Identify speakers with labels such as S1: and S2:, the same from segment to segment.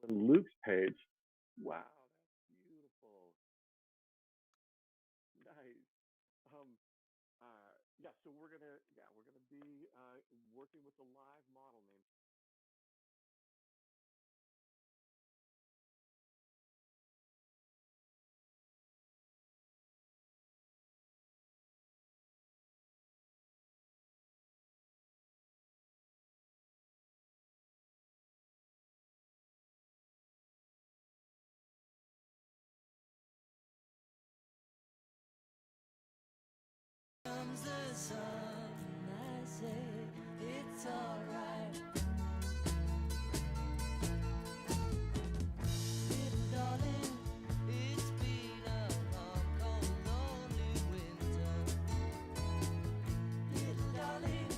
S1: on Luke's page. Wow, that's beautiful. Nice. Um, yeah, so we're gonna be working with the live model named.
S2: Comes the sun, I say it's alright. Little darling, it's been a long, cold, lonely winter. Little darling,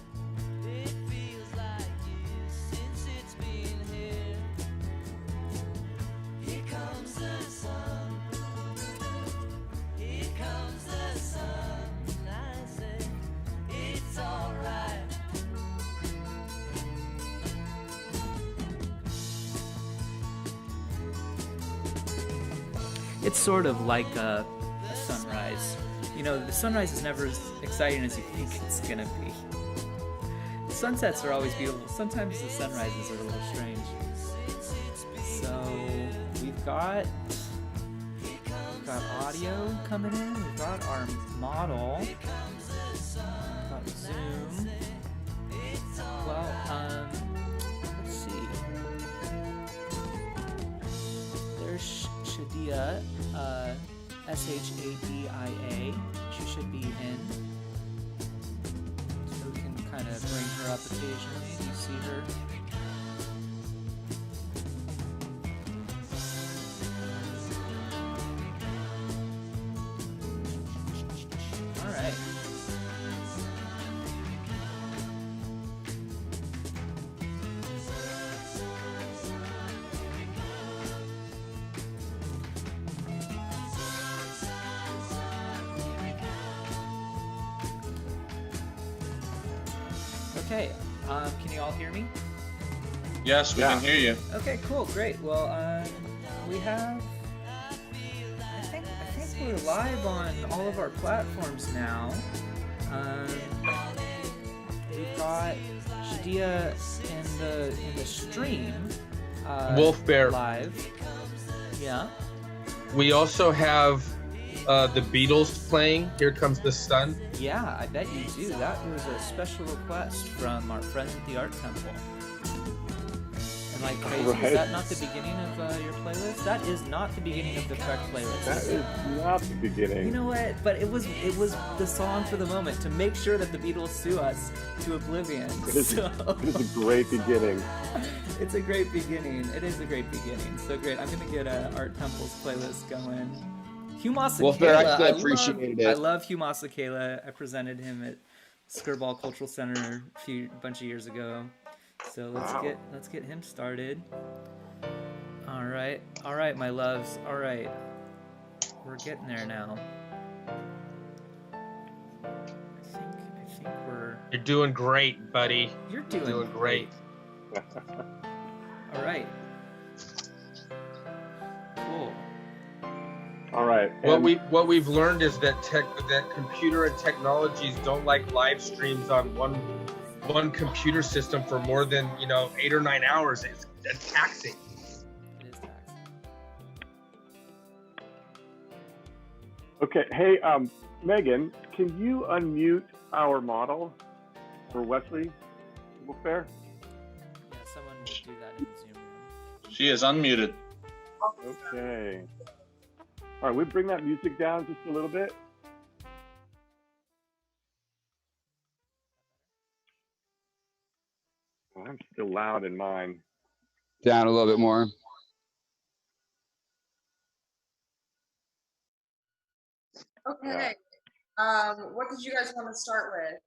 S2: it feels like years since it's been here. Here comes the sun. Here comes the sun. I say it's alright.
S3: It's sort of like a sunrise. You know, the sunrise is never as exciting as you think it's gonna be. The sunsets are always beautiful. Sometimes the sunrises are a little strange. So we've got audio coming in. We've got our model. We've got Zoom. Well, let's see. There's Shadia, Shadia. She should be in. So we can kind of bring her up occasionally. Do you see her? All right. Okay, can you all hear me?
S4: Yes, we can hear you.
S3: Okay, cool, great. Well, we have. I think we're live on all of our platforms now. We've got Shadia in the stream.
S4: Wolf Bear
S3: live. Yeah.
S4: We also have the Beatles playing Here Comes the Sun.
S3: Yeah, I bet you do. That was a special request from our friends at the Art Temple. Am I crazy?
S1: Right.
S3: Is that not the beginning of your playlist? That is not the beginning of the correct playlist.
S1: That is not the beginning.
S3: You know what? But it was the song for the moment to make sure that the Beatles sue us to oblivion.
S1: It is a great beginning.
S3: It's a great beginning. It is a great beginning. So great. I'm gonna get Art Temple's playlist going. Hugh
S4: Wolf Bear,
S3: Masakela,
S4: I appreciated it.
S3: I love Hugh Masakela. I presented him at Skirball Cultural Center a bunch of years ago. So let's get him started. All right, my loves. All right, we're getting there now. I think we're.
S4: You're doing great, buddy.
S3: You're doing
S4: great.
S3: All right. Cool.
S1: All right.
S4: What we've learned is that computer and technologies don't like live streams on one computer system for more than 8 or 9 hours. It's taxing.
S3: It is taxing.
S1: Okay. Hey, Megan, can you unmute our model for Wesley Wolfbear?
S3: Yeah, someone will do that in the Zoom room.
S4: She is unmuted.
S1: Okay. All right, we bring that music down just a little bit. Oh, I'm still loud in mine.
S5: Down a little bit more.
S6: Okay. What did you guys want to start with?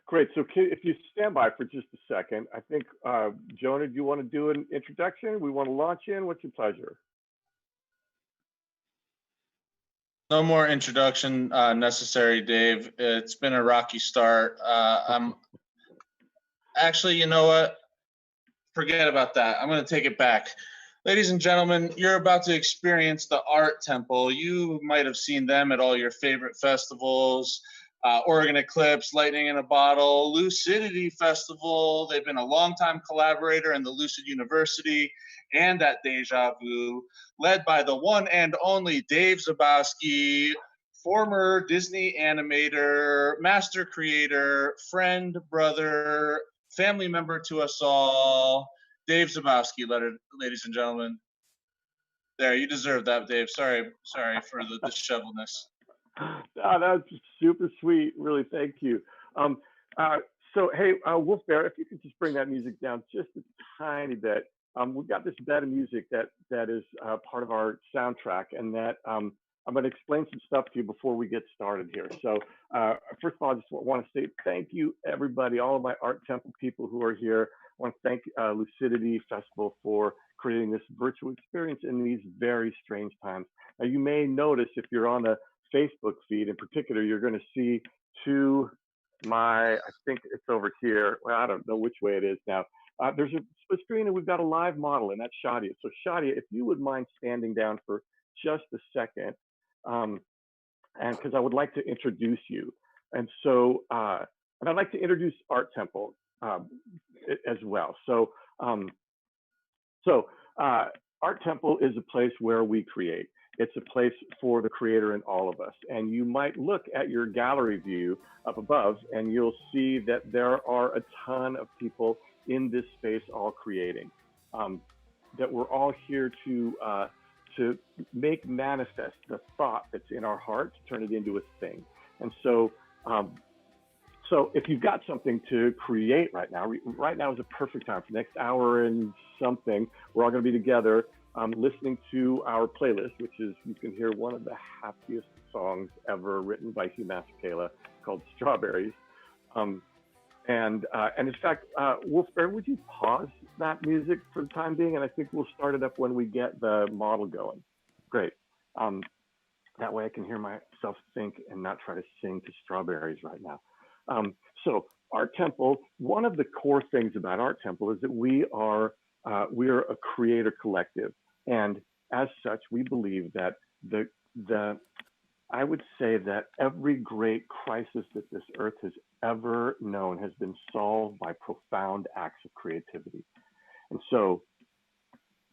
S1: Great. So if you stand by for just a second, I think, Jonah, do you want to do an introduction? We want to launch in. What's your pleasure?
S7: No more introduction necessary, Dave. It's been a rocky start. I'm actually, you know what? Forget about that. I'm going to take it back. Ladies and gentlemen, you're about to experience the Art Temple. You might have seen them at all your favorite festivals, Oregon Eclipse, Lightning in a Bottle, Lucidity Festival. They've been a longtime collaborator in the Lucid University and at Deja Vu, led by the one and only Dave Zabowski, former Disney animator, master creator, friend, brother, family member to us all. Dave Zabowski, ladies and gentlemen. There, you deserve that, Dave. Sorry for the disheveledness.
S1: Oh, that's super sweet. Really, thank you. Um, so, hey, Wolf Bear, if you could just bring that music down just a tiny bit. We've got this bed of music that is part of our soundtrack, and that I'm going to explain some stuff to you before we get started here. So, first of all, I just want to say thank you, everybody, all of my Art Temple people who are here. I want to thank Lucidity Festival for creating this virtual experience in these very strange times. Now, you may notice if you're on the Facebook feed in particular, you're going to see to my, I think it's over here. Well, I don't know which way it is now. There's a split screen and we've got a live model, and that's Shadia. So Shadia, if you would mind standing down for just a second, and because I would like to introduce you. And so, and I'd like to introduce Art Temple as well. So, Art Temple is a place where we create. It's a place for the creator in all of us. And you might look at your gallery view up above and you'll see that there are a ton of people in this space all creating, that we're all here to make manifest the thought that's in our hearts, turn it into a thing. And so, so if you've got something to create right now is a perfect time. For the next hour and something, we're all going to be together listening to our playlist, which is, you can hear one of the happiest songs ever written by Hugh Masekela called Strawberries. And in fact, Wolf Bear, would you pause that music for the time being? And I think we'll start it up when we get the model going. Great. That way I can hear myself think and not try to sing to Strawberries right now. So Art Temple, one of the core things about Art Temple is that we are a creator collective. And as such, we believe that I would say that every great crisis that this earth has ever known has been solved by profound acts of creativity. And so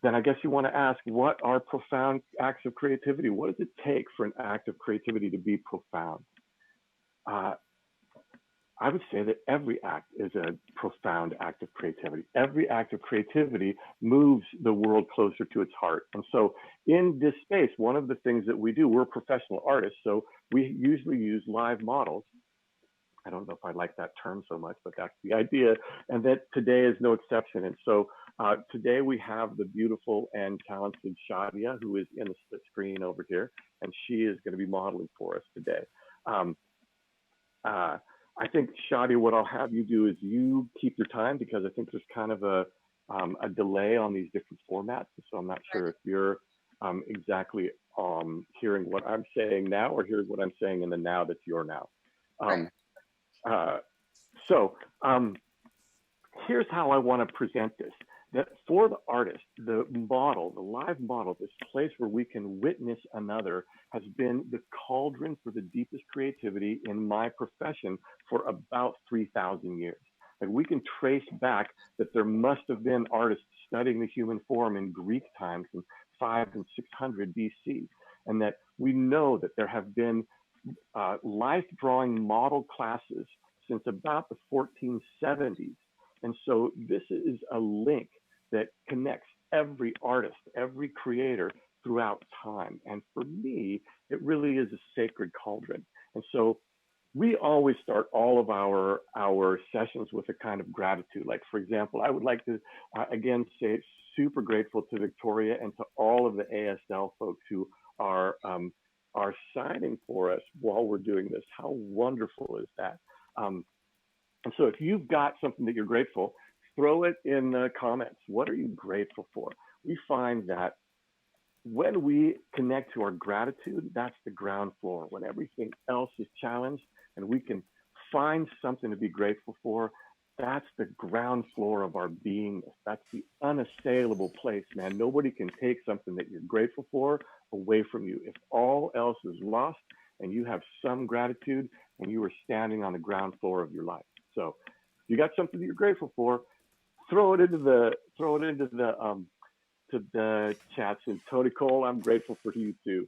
S1: then I guess you want to ask, what are profound acts of creativity? What does it take for an act of creativity to be profound? I would say that every act is a profound act of creativity. Every act of creativity moves the world closer to its heart. And so in this space, one of the things that we do, we're professional artists, so we usually use live models. I don't know if I like that term so much, but that's the idea. And that today is no exception. And so today we have the beautiful and talented Shadia, who is in the split screen over here, and she is going to be modeling for us today. I think, Shadia, what I'll have you do is you keep your time, because I think there's kind of a delay on these different formats. So I'm not sure if you're exactly hearing what I'm saying now or hearing what I'm saying in the now that's your now. Here's how I want to present this. That for the artist, the model, the live model, this place where we can witness another, has been the cauldron for the deepest creativity in my profession for about 3,000 years. Like, we can trace back that there must have been artists studying the human form in Greek times in 500 and 600 BC, and that we know that there have been life drawing model classes since about the 1470s. And so this is a link that connects every artist, every creator throughout time. And for me, it really is a sacred cauldron. And so we always start all of our sessions with a kind of gratitude. Like, for example, I would like to, again, say super grateful to Victoria and to all of the ASL folks who are signing for us while we're doing this. How wonderful is that? And so if you've got something that you're grateful, throw it in the comments. What are you grateful for? We find that when we connect to our gratitude, that's the ground floor. When everything else is challenged and we can find something to be grateful for, That's the ground floor of our beingness. That's the unassailable place, man. Nobody can take something that you're grateful for away from you. If all else is lost and you have some gratitude, and you are standing on the ground floor of your life. So if you got something that you're grateful for, throw it into the to the chats. And Tony Cole, I'm grateful for you too.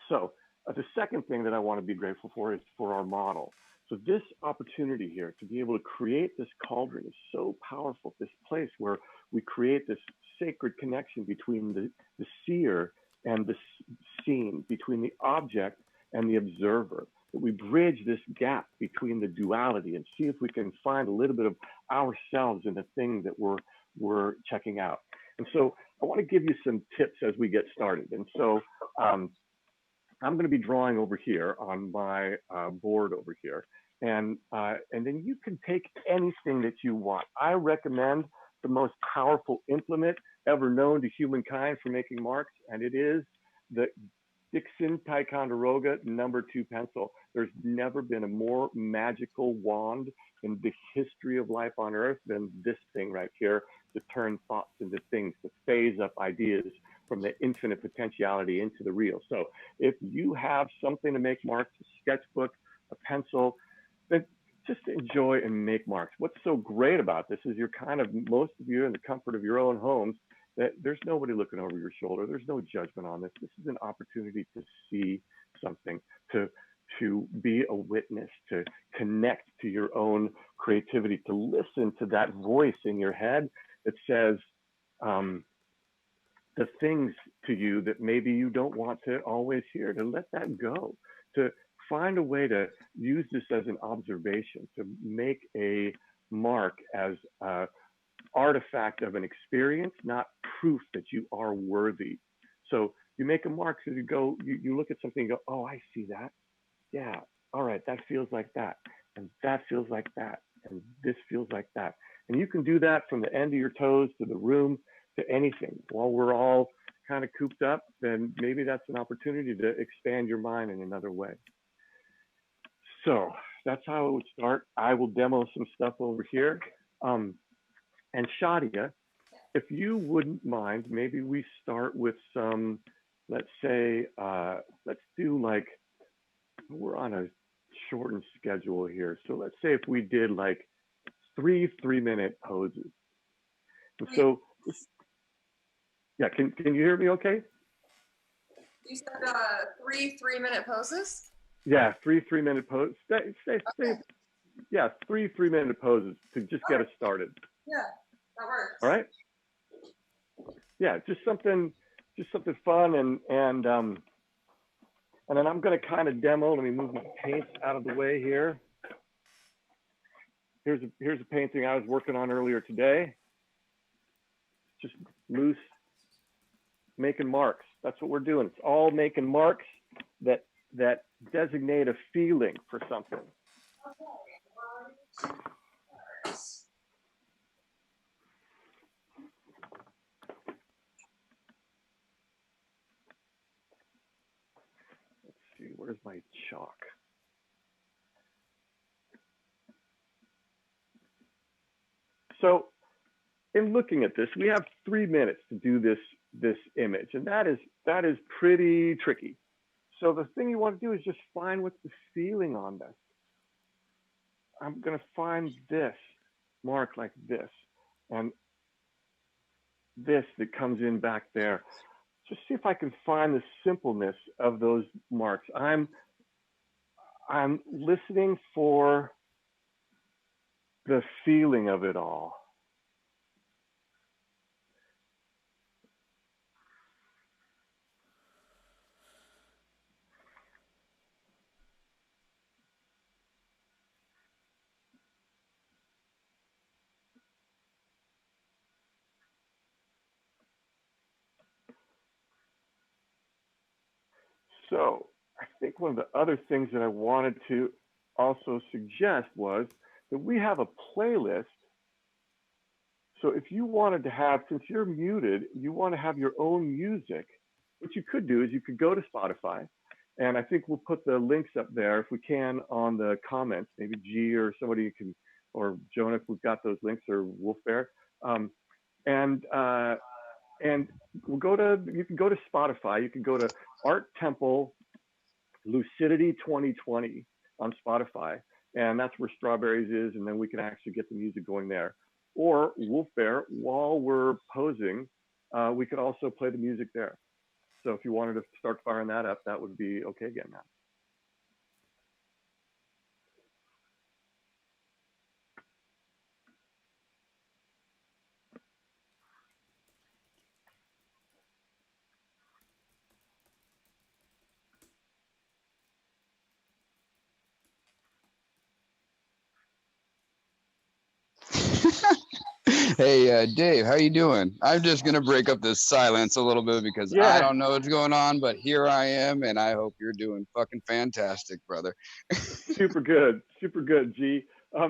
S1: So the second thing that I want to be grateful for is for our model. So this opportunity here to be able to create this cauldron is so powerful. This place where we create this sacred connection between the seer and the seen, between the object and the observer, that we bridge this gap between the duality and see if we can find a little bit of ourselves in the thing that we're checking out. And so I want to give you some tips as we get started. And so I'm going to be drawing over here on my board over here. And then you can take anything that you want. I recommend the most powerful implement ever known to humankind for making marks, and it is the Dixon Ticonderoga #2 pencil. There's never been a more magical wand in the history of life on Earth than this thing right here, to turn thoughts into things, to phase up ideas from the infinite potentiality into the real. So if you have something to make marks, a sketchbook, a pencil, then just enjoy and make marks. What's so great about this is you're kind of, most of you in the comfort of your own homes, that there's nobody looking over your shoulder. There's no judgment on this. This is an opportunity to see something, to be a witness, to connect to your own creativity, to listen to that voice in your head that says the things to you that maybe you don't want to always hear, to let that go, to find a way to use this as an observation, to make a mark as an artifact of an experience, not proof that you are worthy. So you make a mark, so you go, you look at something and go, oh, I see that. Yeah, all right, that feels like that, and that feels like that, and this feels like that. And you can do that from the end of your toes to the room to anything. While we're all kind of cooped up, then maybe that's an opportunity to expand your mind in another way. So that's how it would start. I will demo some stuff over here. And Shadia, if you wouldn't mind, maybe we start with some, let's say, let's do like, we're on a shortened schedule here. So let's say if we did like 3 3-minute poses. And so, yeah, can you hear me okay?
S6: You said 3 3-minute poses?
S1: Yeah, 3 3-minute poses. Yeah, 3 3-minute poses to just get us started.
S6: Yeah, that works.
S1: All right. Yeah, just something fun, and then I'm going to kind of demo. Let me move my paints out of the way here. Here's a painting I was working on earlier today. Just loose, making marks. That's what we're doing. It's all making marks that designate a feeling for something.
S6: Let's
S1: see, where's my chalk? So in looking at this, we have 3 minutes to do this image, and that is pretty tricky. So the thing you want to do is just find what's the feeling on this. I'm going to find this mark like this, and this that comes in back there. Just see if I can find the simpleness of those marks. I'm listening for the feeling of it all. So I think one of the other things that I wanted to also suggest was that we have a playlist. So if you wanted to have, since you're muted, you want to have your own music, what you could do is you could go to Spotify, and I think we'll put the links up there if we can on the comments. Maybe G or somebody can or Jonah, if we've got those links, or Wolf Bear. And we'll you can go to Spotify. You can go to Art Temple Lucidity 2020 on Spotify, and that's where Strawberries is, and then we can actually get the music going there. Or Wolf Bear, while we're posing, we could also play the music there. So if you wanted to start firing that up, that would be okay again now.
S5: Hey, Dave, how you doing? I'm just gonna break up this silence a little bit because I
S1: Yeah.
S5: don't know what's going on, but here I am, and I hope you're doing fucking fantastic, brother.
S1: Super good, G.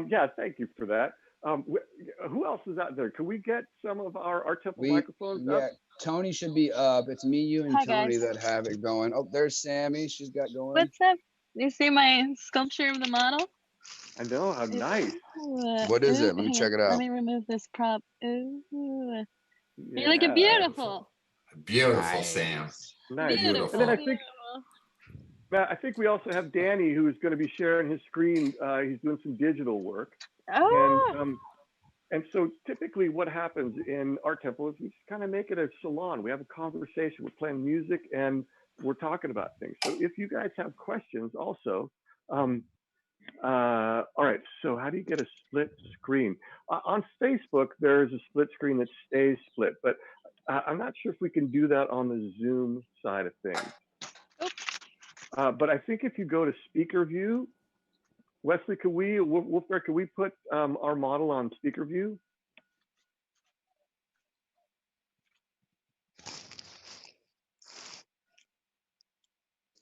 S1: Yeah, thank you for that. Who else is out there? Can we get some of our Art Temple microphones up?
S5: Tony should be up. It's me, you, and
S8: Hi,
S5: Tony
S8: guys.
S5: that have it going. Oh, there's Sammy. She's got going.
S8: What's up? You see my sculpture of the model?
S1: I know, how nice.
S5: What is it? Let me
S8: hang
S5: check
S8: on,
S5: it
S8: Let
S5: out.
S8: me remove this prop. Ooh. You're
S1: Yeah,
S8: looking beautiful.
S9: Beautiful, Sam.
S1: nice.
S8: Beautiful.
S1: And then I
S9: Beautiful.
S1: think Matt, I think we also have Danny, who's going to be sharing his screen. He's doing some digital work.
S8: Oh,
S1: And so typically what happens in Art Temple is we just kind of make it a salon. We have a conversation, we're playing music, and we're talking about things. So if you guys have questions also, all right, so how do you get a split screen? On Facebook, there's a split screen that stays split, but I'm not sure if we can do that on the Zoom side of things. But I think if you go to speaker view, Wesley, can we put our model on speaker view?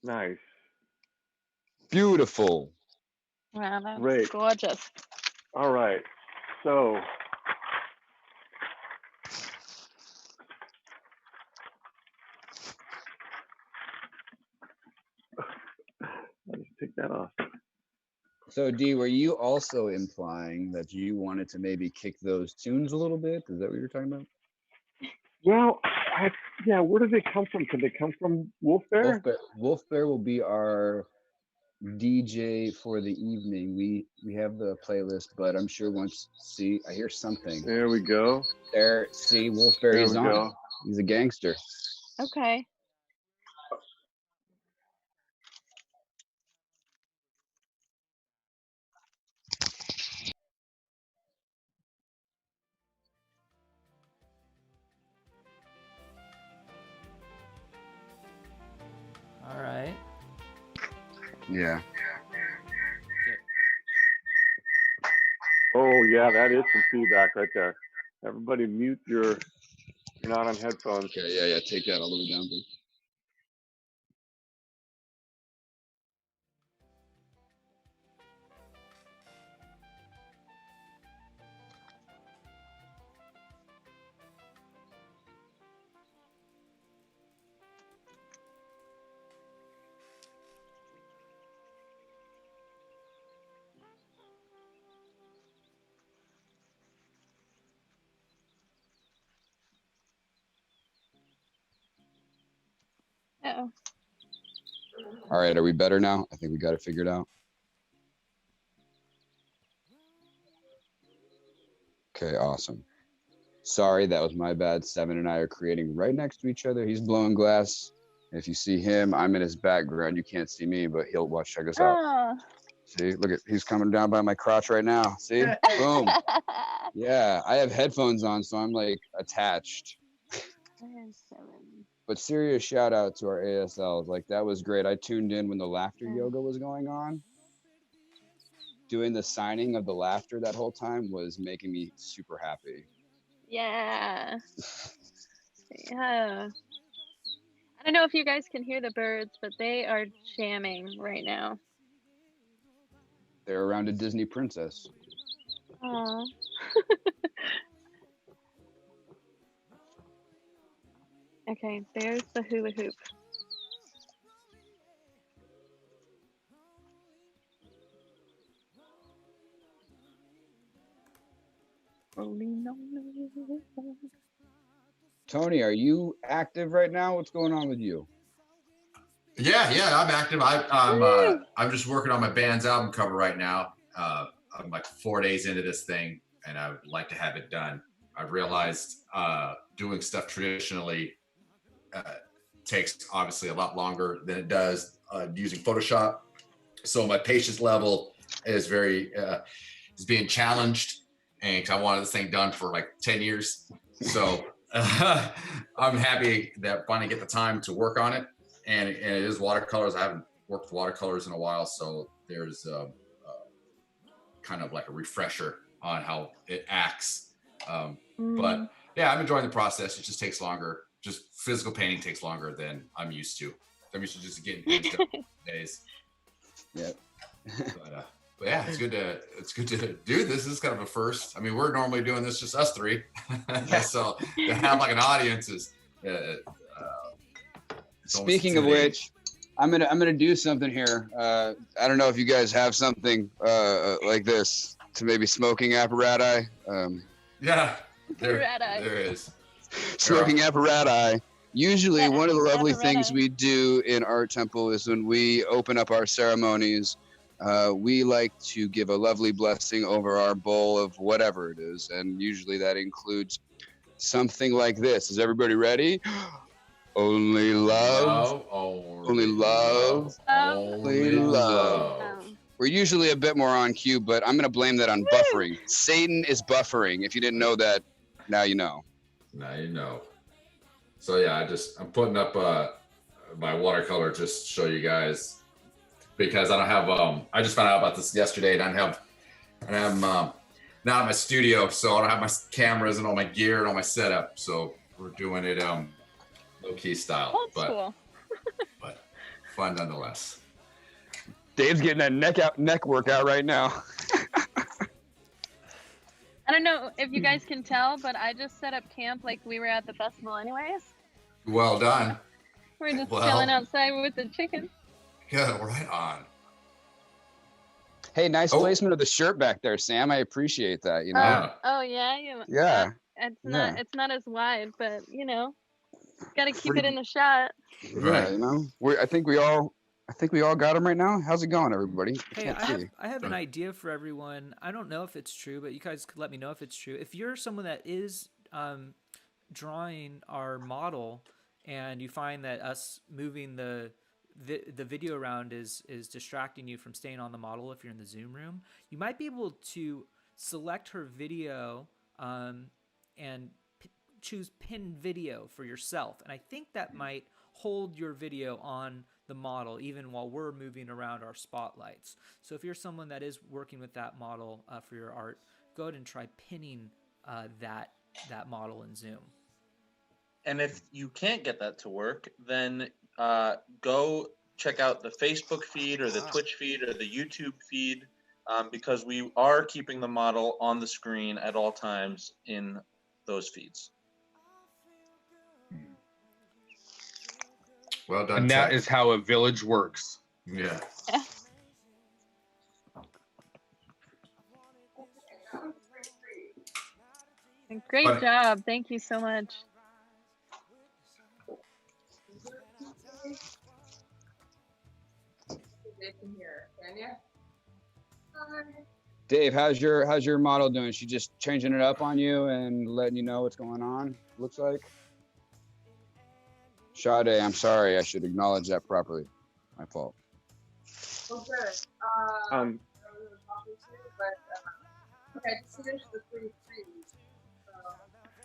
S1: Nice.
S5: Beautiful.
S8: wow, that's
S1: Great.
S8: gorgeous.
S1: All right. So I'll just take that off.
S5: So, D, were you also implying that you wanted to maybe kick those tunes a little bit? Is that what you were talking about?
S1: Well, yeah, where do they come from? Could they come from Wolf Bear?
S5: Wolf Bear will be our DJ for the evening. We have the playlist, but I'm sure once I hear something.
S1: There we go.
S5: There, see, Wolf Bear,
S1: There
S5: he's
S1: we
S5: on
S1: go.
S5: it. He's a gangster.
S8: Okay.
S3: All right.
S5: Yeah.
S1: Oh yeah, that is some feedback right there. Everybody mute you're not on headphones.
S5: Okay, yeah. Take that all the way down, please.
S8: Uh-oh.
S5: All right, are we better now? I think we got it figured out. Okay, awesome. Sorry, that was my bad. Seven and I are creating right next to each other. He's blowing glass. If you see him, I'm in his background. You can't see me, but he'll watch. Check this out.
S8: Oh.
S5: See, look at, he's coming down by my crotch right now. See, boom. Yeah, I have headphones on, so I'm like attached. But serious shout out to our ASLs. Like, that was great. I tuned in when the laughter yoga was going on. Doing the signing of the laughter that whole time was making me super happy.
S8: Yeah. Yeah. I don't know if you guys can hear the birds, but they are jamming right now.
S5: They're around a Disney princess.
S8: Aw. Okay, there's the hula hoop.
S5: Tony, are you active right now? What's going on with you?
S9: Yeah, I'm active. I'm just working on my band's album cover right now. I'm like 4 days into this thing, and I would like to have it done. I've realized doing stuff traditionally takes obviously a lot longer than it does using Photoshop. So my patience level is is being challenged, and 'cause I wanted this thing done for like 10 years. So I'm happy that finally get the time to work on it. And it is watercolors. I haven't worked with watercolors in a while, so there's kind of like a refresher on how it acts. But yeah, I'm enjoying the process. It just takes longer. Just physical painting takes longer than I'm used to. I'm used to just getting things done in days.
S5: Yeah.
S9: But yeah, it's good to do this. This is kind of a first. I mean, we're normally doing this just us three, so to have like an audience is.
S5: Speaking of which, I'm gonna do something here. I don't know if you guys have something like this to maybe smoking apparatus.
S9: Yeah, there is
S5: Smoking apparatus. Usually, one of the lovely things we do in Art Temple is when we open up our ceremonies, we like to give a lovely blessing over our bowl of whatever it is, and usually that includes something like this. Is everybody ready? Only love, only love, only love. We're usually a bit more on cue, but I'm going to blame that on buffering. Satan is buffering. If you didn't know that, now you know.
S9: Now you know. So yeah, I'm putting up my watercolor just to show you guys, because I don't have I just found out about this yesterday, and I'm not at my studio, so I don't have my cameras and all my gear and all my setup. So we're doing it low-key style, but fun nonetheless.
S5: Dave's getting that neck workout right now.
S8: I don't know if you guys can tell, but I just set up camp like we were at the festival anyways.
S9: Well done.
S8: We're just chilling outside with the chicken.
S9: Yeah, right on.
S5: Hey, nice placement of the shirt back there, Sam. I appreciate that. You know.
S8: Oh yeah.
S5: Yeah.
S8: It's not as wide, but you know, got to keep it in the shot.
S5: Right. You know, I think we all got them right now. How's it going, everybody?
S3: Hey, I have an idea for everyone. I don't know if it's true, but you guys could let me know if it's true. If you're someone that is drawing our model, and you find that us moving the video around is distracting you from staying on the model, if you're in the Zoom room, you might be able to select her video and choose pin video for yourself. And I think that might hold your video on the model even while we're moving around our spotlights. So if you're someone that is working with that model for your art, go ahead and try pinning that model in Zoom.
S10: And if you can't get that to work, then go check out the Facebook feed or the Twitch feed or the YouTube feed, because we are keeping the model on the screen at all times in those feeds.
S9: Well done.
S4: And that is how a village works.
S9: Yeah.
S8: Great job. Thank you so much.
S5: Dave, how's your model doing? She just changing it up on you and letting you know what's going on, looks like? Sade, I'm sorry. I should acknowledge that properly. My fault.
S6: Oh, good. Okay, just finish the 3 trees.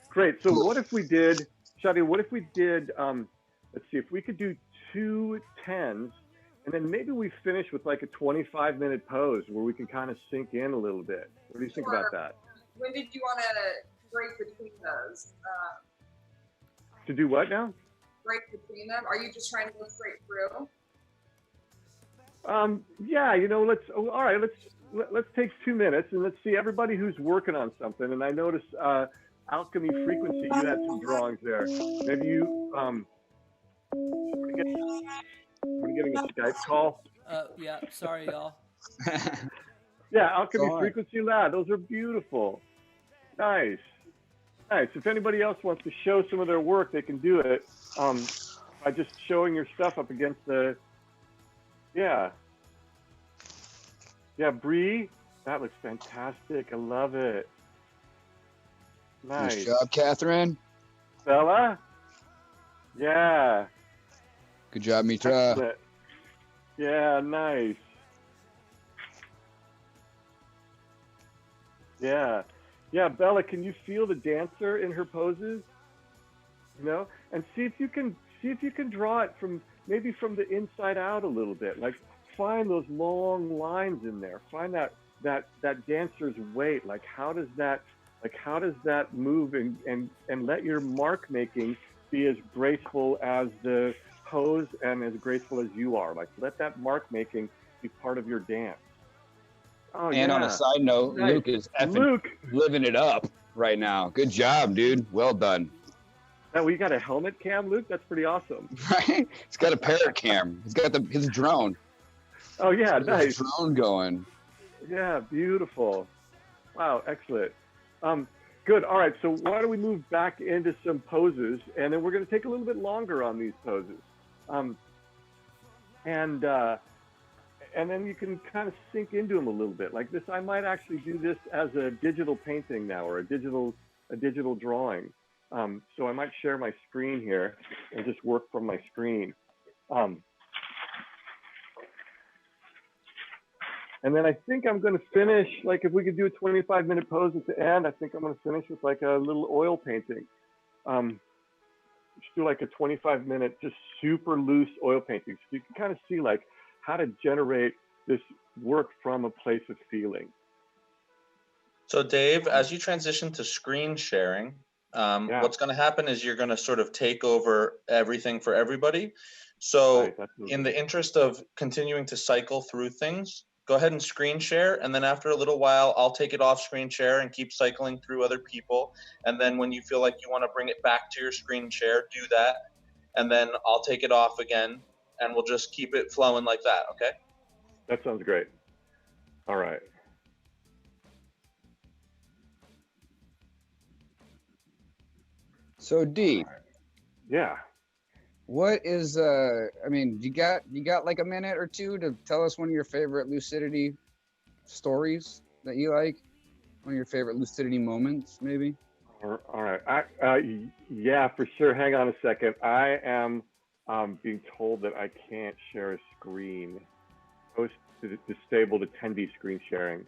S1: Great. So what if we did, Shadi, let's see, if we could do 2 10s, and then maybe we finish with like a 25-minute pose where we can kind of sink in a little bit. What do you think about that?
S6: When did you want to break between those?
S1: To do what now?
S6: Break between them? Are you just trying to go straight through?
S1: Yeah, you know, let's take 2 minutes and let's see everybody who's working on something. And I noticed Alchemy Frequency, you had some drawings there. Maybe you we're getting a Skype call.
S3: Yeah, sorry y'all.
S1: Yeah, Alchemy Frequency Lab, those are beautiful. Nice. Nice. If anybody else wants to show some of their work, they can do it by just showing your stuff up against the. Yeah. Yeah, Bree, that looks fantastic. I love it. Nice.
S5: Nice job, Catherine.
S1: Bella? Yeah.
S5: Good job, Mitra.
S1: Excellent. Yeah, nice. Yeah. Yeah, Bella, can you feel the dancer in her poses? You know? And see if you can draw it from maybe from the inside out a little bit. Like find those long lines in there. Find that dancer's weight. Like how does that move and let your mark making be as graceful as the pose and as graceful as you are. Like let that mark making be part of your dance. Oh,
S5: And on a side note,
S1: nice.
S5: Luke is living it up right now. Good job, dude. Well done.
S1: Now we got a helmet cam, Luke. That's pretty awesome.
S5: Right? He's got a parrot cam. He's got his drone.
S1: Oh yeah, nice.
S5: His drone going.
S1: Yeah, beautiful. Wow, excellent. Good. All right. So why don't we move back into some poses, and then we're going to take a little bit longer on these poses, and then you can kind of sink into them a little bit. Like this, I might actually do this as a digital painting now, or a digital drawing. So I might share my screen here and just work from my screen. And then I think I'm going to finish, like if we could do a 25-minute pose at the end, I think I'm going to finish with like a little oil painting. Just do like a 25-minute, just super loose oil painting. So you can kind of see like how to generate this work from a place of feeling.
S10: So Dave, as you transition to screen sharing, what's going to happen is you're going to sort of take over everything for everybody. So in the interest of continuing to cycle through things, go ahead and screen share. And then after a little while, I'll take it off screen share and keep cycling through other people. And then when you feel like you want to bring it back to your screen share, do that. And then I'll take it off again and we'll just keep it flowing like that. Okay.
S1: That sounds great. All right.
S5: So D.
S1: Yeah.
S5: What is I mean, you got like a minute or two to tell us one of your favorite lucidity stories that you like? One of your favorite lucidity moments, maybe?
S1: All right. Yeah, for sure. Hang on a second. I am being told that I can't share a screen. Post disabled attendee screen sharing.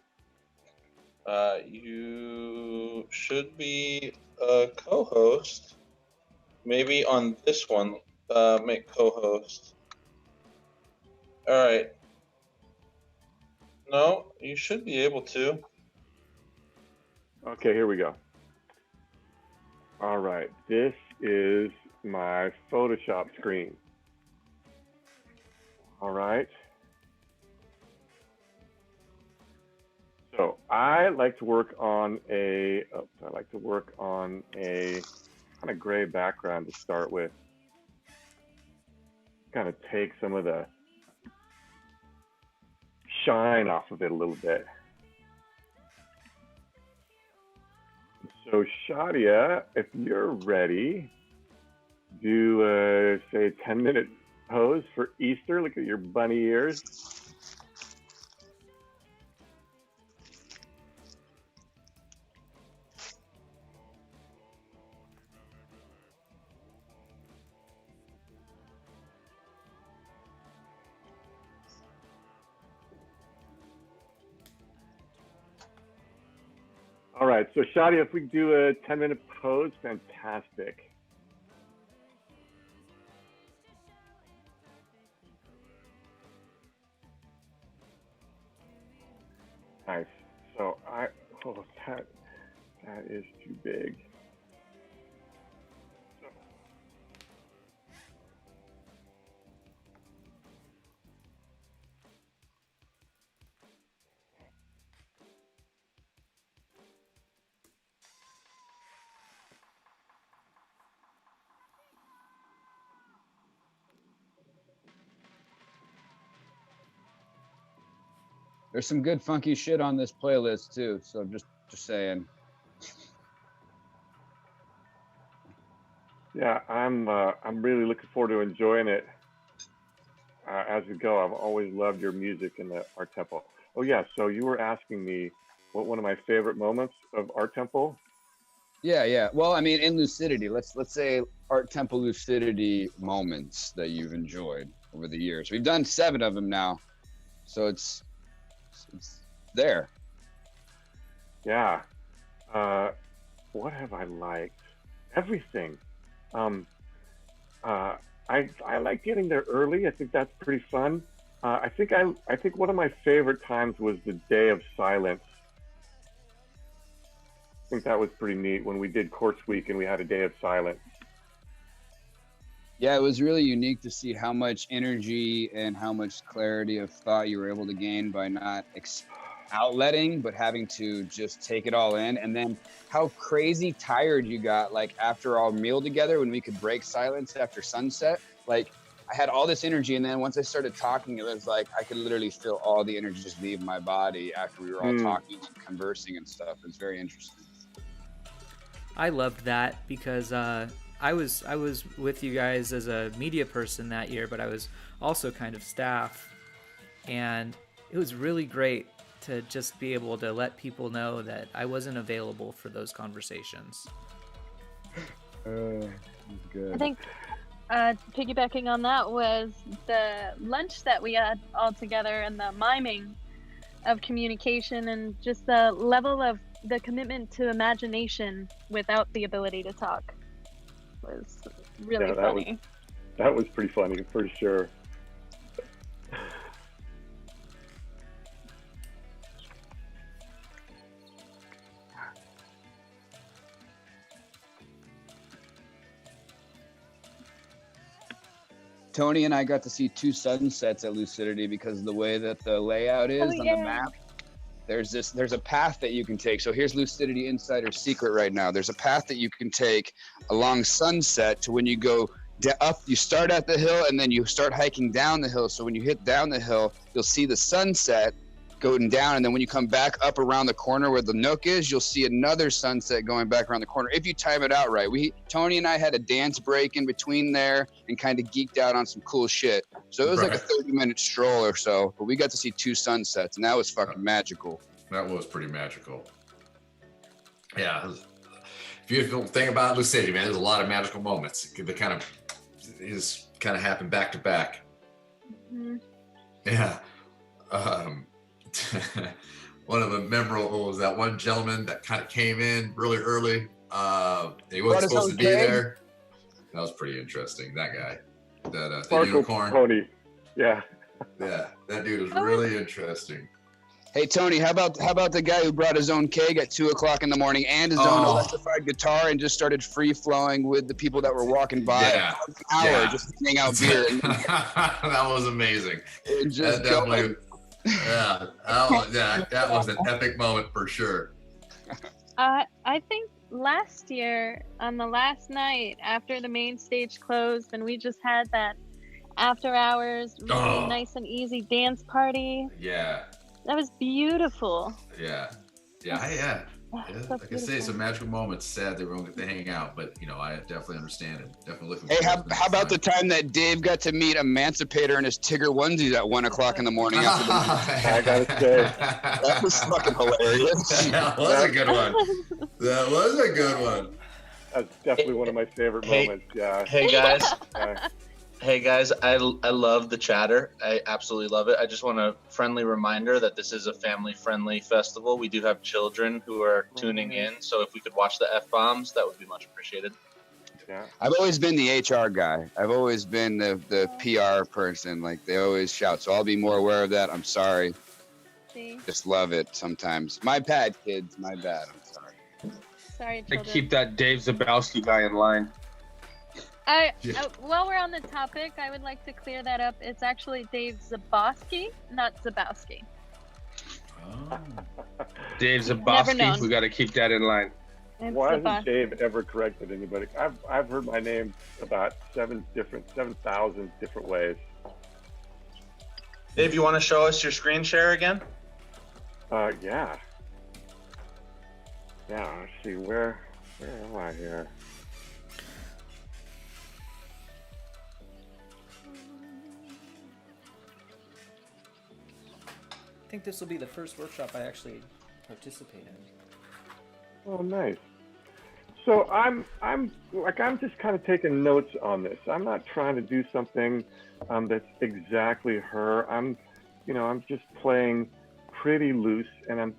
S10: You should be a co-host. Maybe on this one, make co-host. All right. No, you should be able to.
S1: Okay, here we go. All right, this is my Photoshop screen. All right. So I like to work on a kind of gray background to start with. Kind of take some of the shine off of it a little bit. So Shadia, if you're ready, do say a 10-minute pose for Easter. Look at your bunny ears. All right, so Shadia, if we do a 10-minute pose, fantastic. Nice. So that is too big.
S5: There's some good funky shit on this playlist too, so just saying.
S1: Yeah, I'm really looking forward to enjoying it as we go. I've always loved your music in the Art Temple. Oh yeah, so you were asking me what one of my favorite moments of Art Temple?
S5: Yeah, yeah. Well, I mean, in Lucidity, let's say Art Temple Lucidity moments that you've enjoyed over the years. We've done 7 of them now, so it's there.
S1: Yeah. What have I liked? Everything. Um, I like getting there early. I think that's pretty fun. I think one of my favorite times was the Day of Silence. I think that was pretty neat when we did Course Week and we had a Day of Silence.
S5: Yeah, it was really unique to see how much energy and how much clarity of thought you were able to gain by not outletting, but having to just take it all in. And then how crazy tired you got, like after our meal together when we could break silence after sunset. Like I had all this energy, and then once I started talking, it was like I could literally feel all the energy just leave my body after we were all talking and conversing and stuff. It was very interesting.
S3: I loved that because I was with you guys as a media person that year, but I was also kind of staff, and it was really great to just be able to let people know that I wasn't available for those conversations.
S5: Good.
S8: I think piggybacking on that was the lunch that we had all together and the miming of communication and just the level of the commitment to imagination without the ability to talk was really funny.
S1: That was pretty funny for sure.
S5: Tony and I got to see 2 sunsets at Lucidity because of the way that the layout is on the map. There's a path that you can take. So here's Lucidity Insider secret right now. There's a path that you can take along Sunset to when you go up, you start at the hill and then you start hiking down the hill. So when you hit down the hill, you'll see the sunset going down, and then when you come back up around the corner where the nook is, you'll see another sunset going back around the corner if you time it out right. Tony and I had a dance break in between there and kind of geeked out on some cool shit. So it was like a 30-minute stroll or so, but we got to see 2 sunsets, and that was fucking magical.
S9: That was pretty magical. Yeah, beautiful thing about Lucidity, man. There's a lot of magical moments. They kind of happen back to back.
S8: Mm-hmm.
S9: Yeah. One of the memorable was that one gentleman that kind of came in really early. He wasn't supposed to be there. That was pretty interesting. That guy, the unicorn.
S1: Tony. Yeah.
S9: Yeah, that dude was really interesting.
S5: Hey Tony, how about the guy who brought his own keg at 2:00 in the morning and his own electrified guitar and just started free flowing with the people that were walking by for an hour just hang out beer.
S9: That was amazing. That definitely. That was an epic moment for sure.
S8: I think last year on the last night after the main stage closed and we just had that after hours really nice and easy dance party.
S9: Yeah.
S8: That was beautiful.
S9: Yeah. Like I say, some magical moments. Sad they won't get to hang out, but I definitely understand it. Definitely looking.
S5: Hey, how about the time that Dave got to meet Emancipator in his Tigger onesie at 1:00 in the morning?
S1: I gotta say,
S5: that was fucking hilarious.
S9: That was a good one. That was a good one.
S1: That's definitely one of my favorite moments. Yeah.
S10: Hey guys. Hey guys, I love the chatter. I absolutely love it. I just want a friendly reminder that this is a family-friendly festival. We do have children who are tuning in, so if we could watch the F-bombs, that would be much appreciated.
S1: Yeah.
S5: I've always been the HR guy. I've always been the PR person. Like, they always shout, so I'll be more aware of that. I'm sorry.
S8: See?
S5: Just love it sometimes. My bad, kids. My bad. I'm sorry.
S8: Sorry,
S4: I
S8: children.
S4: keep that Dave Zabowski guy in line.
S8: While we're on the topic, I would like to clear that up. It's actually Dave Zabowski, not Zabowski.
S9: Oh.
S4: Dave
S8: Never
S4: Zabowski,
S8: known.
S4: we got to keep that in line.
S8: It's
S1: Why hasn't
S8: Zabowski.
S1: Dave ever corrected anybody? I've heard my name about 7,000 different ways.
S10: Dave, you want to show us your screen share again?
S1: Yeah. Yeah. Let's see where am I here?
S3: think this will be the first workshop I actually participate in.
S1: Oh, nice. So I'm just kind of taking notes on this. I'm not trying to do something that's exactly her. I'm just playing pretty loose, and I'm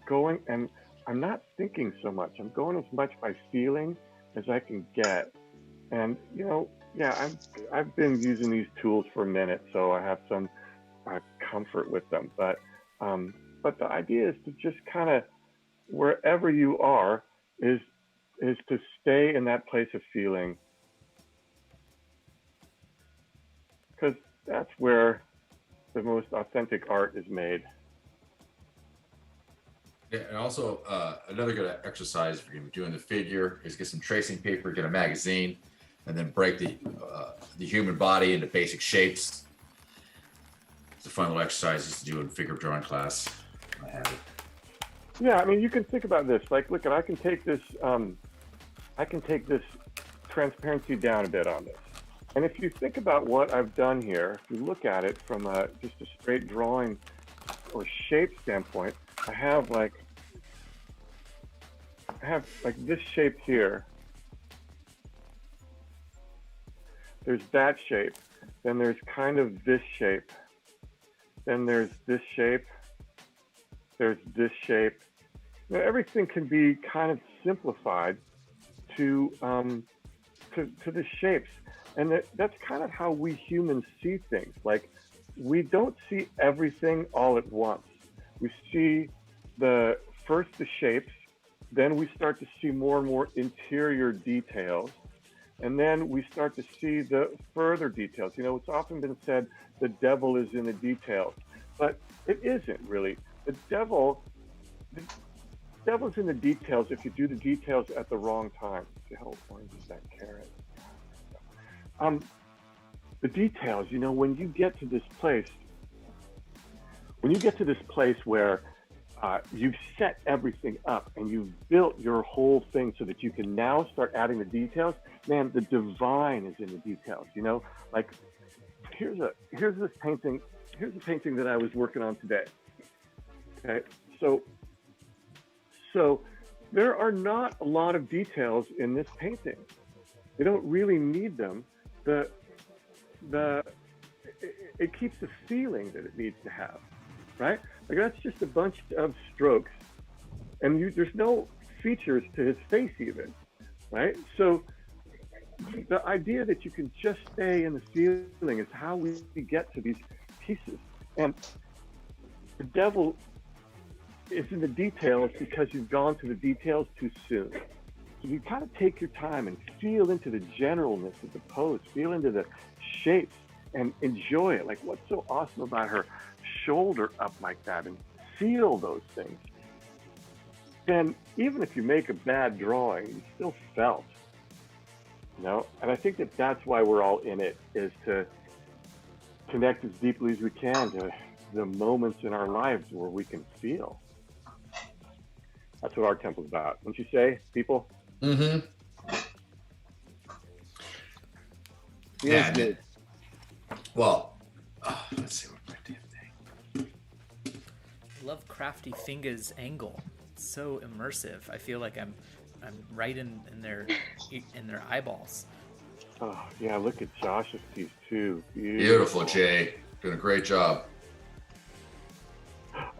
S1: not thinking so much. I'm going as much by feeling as I can get. And I've been using these tools for a minute, so I have some comfort with them. But the idea is to just kind of, wherever you are, is to stay in that place of feeling, because that's where the most authentic art is made.
S9: Yeah, and also another good exercise if you're doing the figure is get some tracing paper, get a magazine, and then break the human body into basic shapes. It's a fun little exercise just to do in figure drawing class. I have it.
S1: Yeah, I mean, you can think about this. Like, look, I can take this transparency down a bit on this. And if you think about what I've done here, if you look at it from just a straight drawing or shape standpoint, I have like this shape here. There's that shape. Then there's kind of this shape. Then there's this shape. There's this shape. Now, everything can be kind of simplified to the shapes. And that's kind of how we humans see things. Like, we don't see everything all at once. We see first the shapes, then we start to see more and more interior details, and then we start to see the further details. You know, it's often been said the devil is in the details, but it isn't really. The devil's in the details if you do the details at the wrong time. See how orange is that carrot? The details, you know, when you get to this place where you've set everything up and you've built your whole thing so that you can now start adding the details, man, the divine is in the details, you know? Like, here's a painting that I was working on today. Okay, so there are not a lot of details in this painting. You don't really need them. It keeps the feeling that it needs to have, right? Like, that's just a bunch of strokes, and there's no features to his face even, right? So the idea that you can just stay in the feeling is how we get to these pieces. And the devil is in the details because you've gone to the details too soon. So you kind of take your time and feel into the generalness of the pose, feel into the shapes, and enjoy it. Like, what's so awesome about her shoulder up like that, and feel those things. And even if you make a bad drawing, you still felt, you know? And I think that that's why we're all in it, is to connect as deeply as we can to the moments in our lives where we can feel. That's what Art Temple's about. Wouldn't you say, people?
S9: Mm-hmm.
S5: Feels good.
S9: Well, let's see what my damn thing.
S3: I love Crafty Finger's angle. It's so immersive. I feel like I'm right in their eyeballs.
S1: Oh yeah, look at Josh's piece too.
S9: Beautiful, Jay. Doing a great job.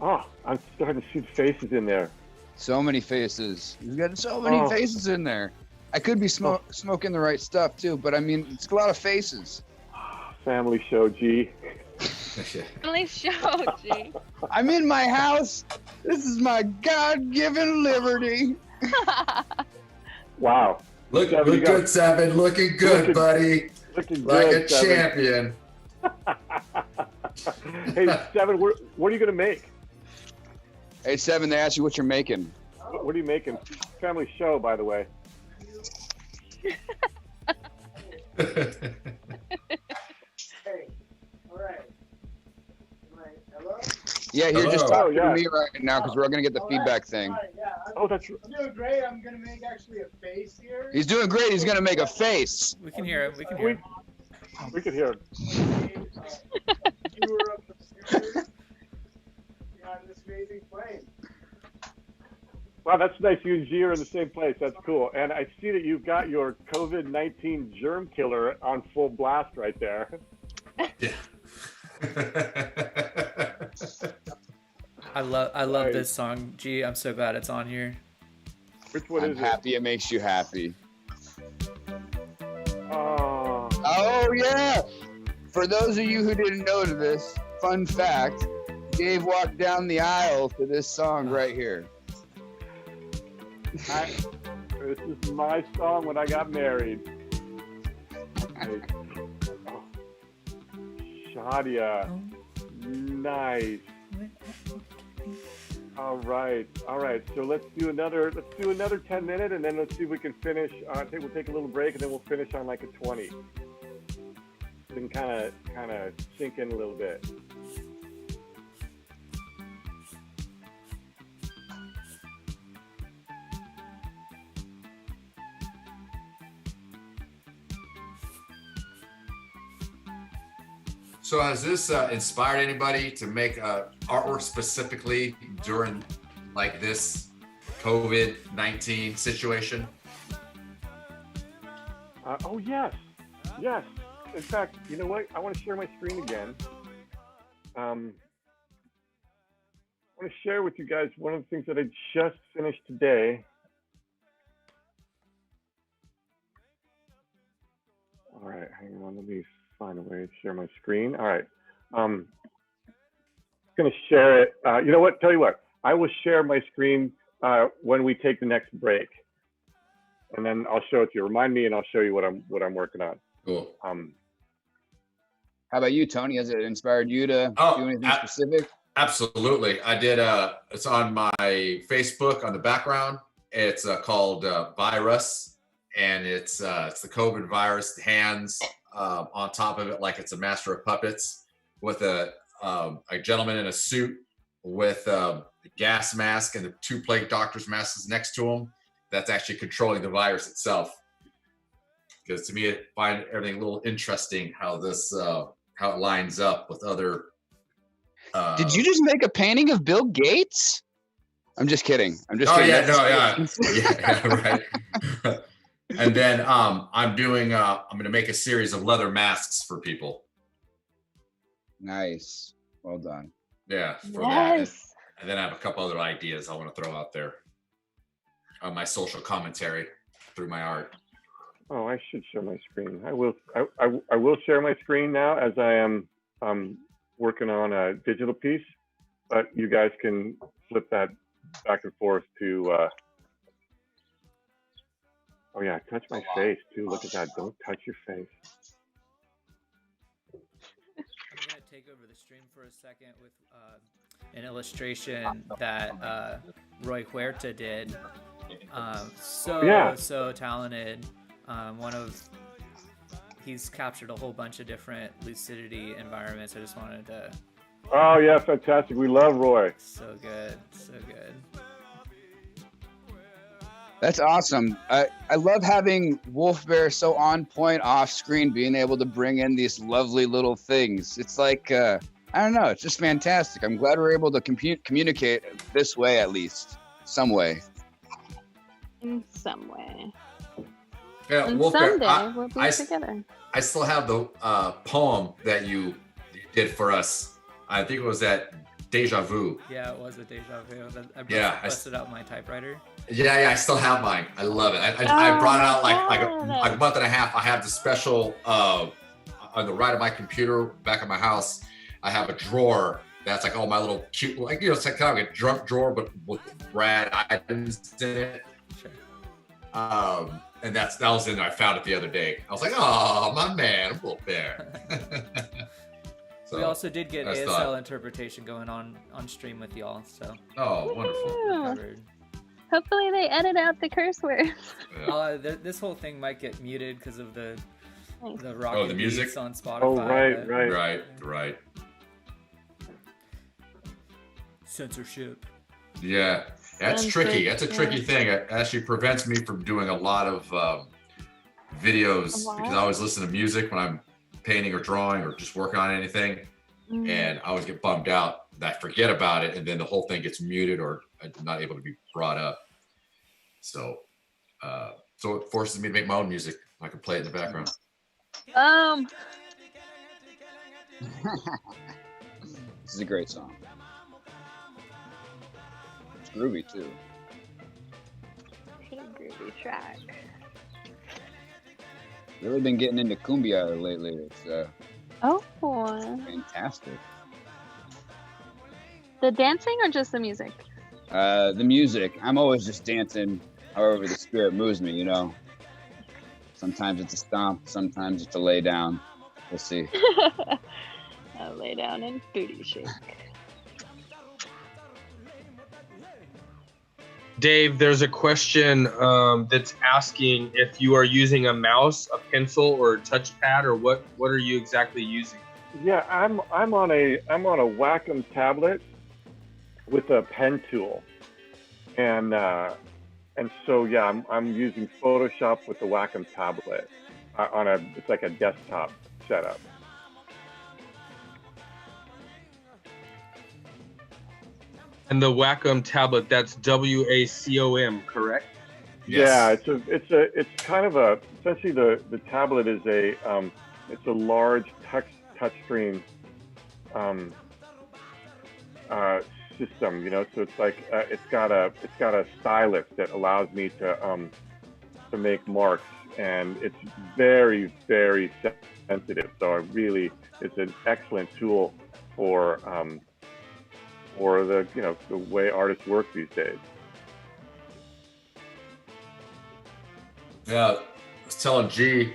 S1: Oh, I'm starting to see the faces in there.
S5: So many faces. You've got so many faces in there. I could be smoking the right stuff too, but I mean, it's a lot of faces.
S1: Family show, G.
S8: Family show, G.
S5: I'm in my house. This is my God-given liberty.
S1: Wow.
S9: Look good, Seven. Looking good, buddy.
S1: Looking
S9: like
S1: good,
S9: a
S1: Seven.
S9: champion.
S1: Hey, Seven, what are you gonna make?
S5: Hey, Seven, they asked you what you're making.
S1: What are you making? Family show, by the way.
S5: Yeah, here, just
S1: Hello.
S5: talk to me right now because we're all gonna get the feedback thing.
S1: Oh, that's.
S11: I'm doing great. I'm gonna make actually a face here.
S5: He's doing great. He's gonna make a face.
S3: We can hear him. We can hear him.
S1: We can hear him.
S11: got this amazing plane.
S1: Wow, that's nice. You and G are in the same place. That's cool. And I see that you've got your COVID-19 germ killer on full blast right there.
S9: Yeah.
S3: I love this song. G, I'm so glad it's on here.
S1: Which one
S5: I'm
S1: is
S5: happy it makes you happy.
S1: it? Oh.
S5: Oh yeah. For those of you who didn't know this, fun fact, Dave walked down the aisle to this song right here.
S1: This is my song when I got married. Okay. Oh. Shadia. Nice. All right. So let's do another 10 minute, and then let's see if we can finish. I think we'll take a little break, and then we'll finish on like a 20. We can kind of sink in a little bit.
S9: So has this inspired anybody to make artwork specifically during like this COVID-19 situation?
S1: Oh yes. In fact, you know what? I want to share my screen again. I want to share with you guys one of the things that I just finished today. All right, hang on. Let me find a way to share my screen. All right. I'm going to share it. You know what? Tell you what. I will share my screen when we take the next break, and then I'll show it to you. Remind me, and I'll show you what I'm working on.
S9: Cool.
S5: How about you, Tony? Has it inspired you to do anything specific?
S9: Absolutely. I did. It's on my Facebook on the background. It's called Virus, and it's the COVID virus hands on top of it like it's a master of puppets with a gentleman in a suit with a gas mask and the two plague doctor's masks next to him. That's actually controlling the virus itself. Because to me, I find everything a little interesting how this how it lines up with other.
S5: Did you just make a painting of Bill Gates? I'm just kidding. Kidding.
S9: Yeah, right. And then I'm going to make a series of leather masks for people.
S5: Nice. Well done.
S9: Yeah, for that. And then I have a couple other ideas I want to throw out there on my social commentary through my art.
S1: Oh, I should share my screen. I will share my screen now as I am working on a digital piece, but you guys can flip that back and forth to. Oh yeah, touch my face too. Look at that. Don't touch your face.
S3: I'm gonna take over the stream for a second with an illustration that Roy Huerta did. So talented. He's captured a whole bunch of different lucidity environments. I just wanted to.
S1: Oh yeah, fantastic. We love Roy.
S3: So good.
S5: That's awesome. I love having Wolf Bear so on point off screen, being able to bring in these lovely little things. It's like, I don't know, it's just fantastic. I'm glad we're able to communicate this way, at least, some way.
S8: In some way.
S9: Yeah,
S8: And
S9: Wolf Bear,
S8: someday we'll be together.
S9: I still have the poem that you did for us. I think it was that Deja Vu.
S3: Yeah, it was a deja vu. I busted out my typewriter.
S9: Yeah, I still have mine. I love it. I brought it out like a month and a half. I have the special on the right of my computer, back of my house. I have a drawer that's like all my little cute, like it's like kind of like a drunk drawer, but with rad items in it.
S3: Sure.
S9: And that was in there. I found it the other day. I was like, oh, my man, Wolf Bear. So,
S3: we also did get ASL interpretation going on stream with y'all. So.
S9: Oh, wonderful.
S8: Hopefully they edit out the curse words.
S9: Yeah.
S3: This whole thing might get muted because of the rock.
S9: Oh, the music
S3: on Spotify.
S1: Oh, right.
S3: Censorship.
S9: Yeah, that's tricky. That's a tricky thing. It actually prevents me from doing a lot of videos because I always listen to music when I'm painting or drawing or just working on anything, and I always get bummed out I forget about it, and then the whole thing gets muted or not able to be brought up. So, so it forces me to make my own music. I can play it in the background.
S5: This is a great song. It's groovy too.
S8: Pretty groovy track.
S5: Really been getting into cumbia lately. It's
S8: Oh,
S5: fantastic.
S8: the dancing or just the music?
S5: The music. I'm always just dancing however the spirit moves me, you know. Sometimes it's a stomp, sometimes it's a lay down. We'll see.
S8: I'll lay down and booty shake.
S4: Dave, there's a question that's asking if you are using a mouse, a pencil, or a touchpad, or what are you exactly using?
S1: Yeah, I'm on a Wacom tablet with a pen tool, and so yeah, I'm using Photoshop with the Wacom tablet it's like a desktop setup.
S4: And the Wacom tablet, that's WACOM, correct?
S1: Yes. Yeah, it's kind of essentially the tablet is it's a large touchscreen system, you know. So it's like it's got a stylus that allows me to make marks, and it's very, very sensitive. So it's an excellent tool for the way artists work these days.
S9: Yeah, I was telling G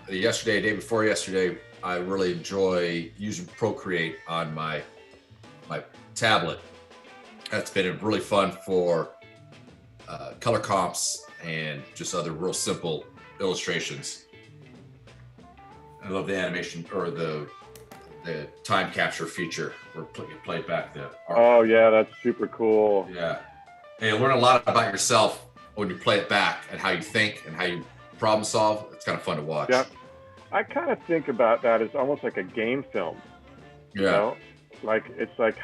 S9: yesterday, day before yesterday, I really enjoy using Procreate on my tablet. That's been really fun for color comps and just other real simple illustrations. I love the animation or the time capture feature where you play back the art.
S1: Oh yeah, that's super cool.
S9: Yeah, and you learn a lot about yourself when you play it back and how you think and how you problem solve. It's kind of fun to watch.
S1: Yeah, I kind of think about that as almost like a game film.
S9: Yeah.
S1: You know? Like it's like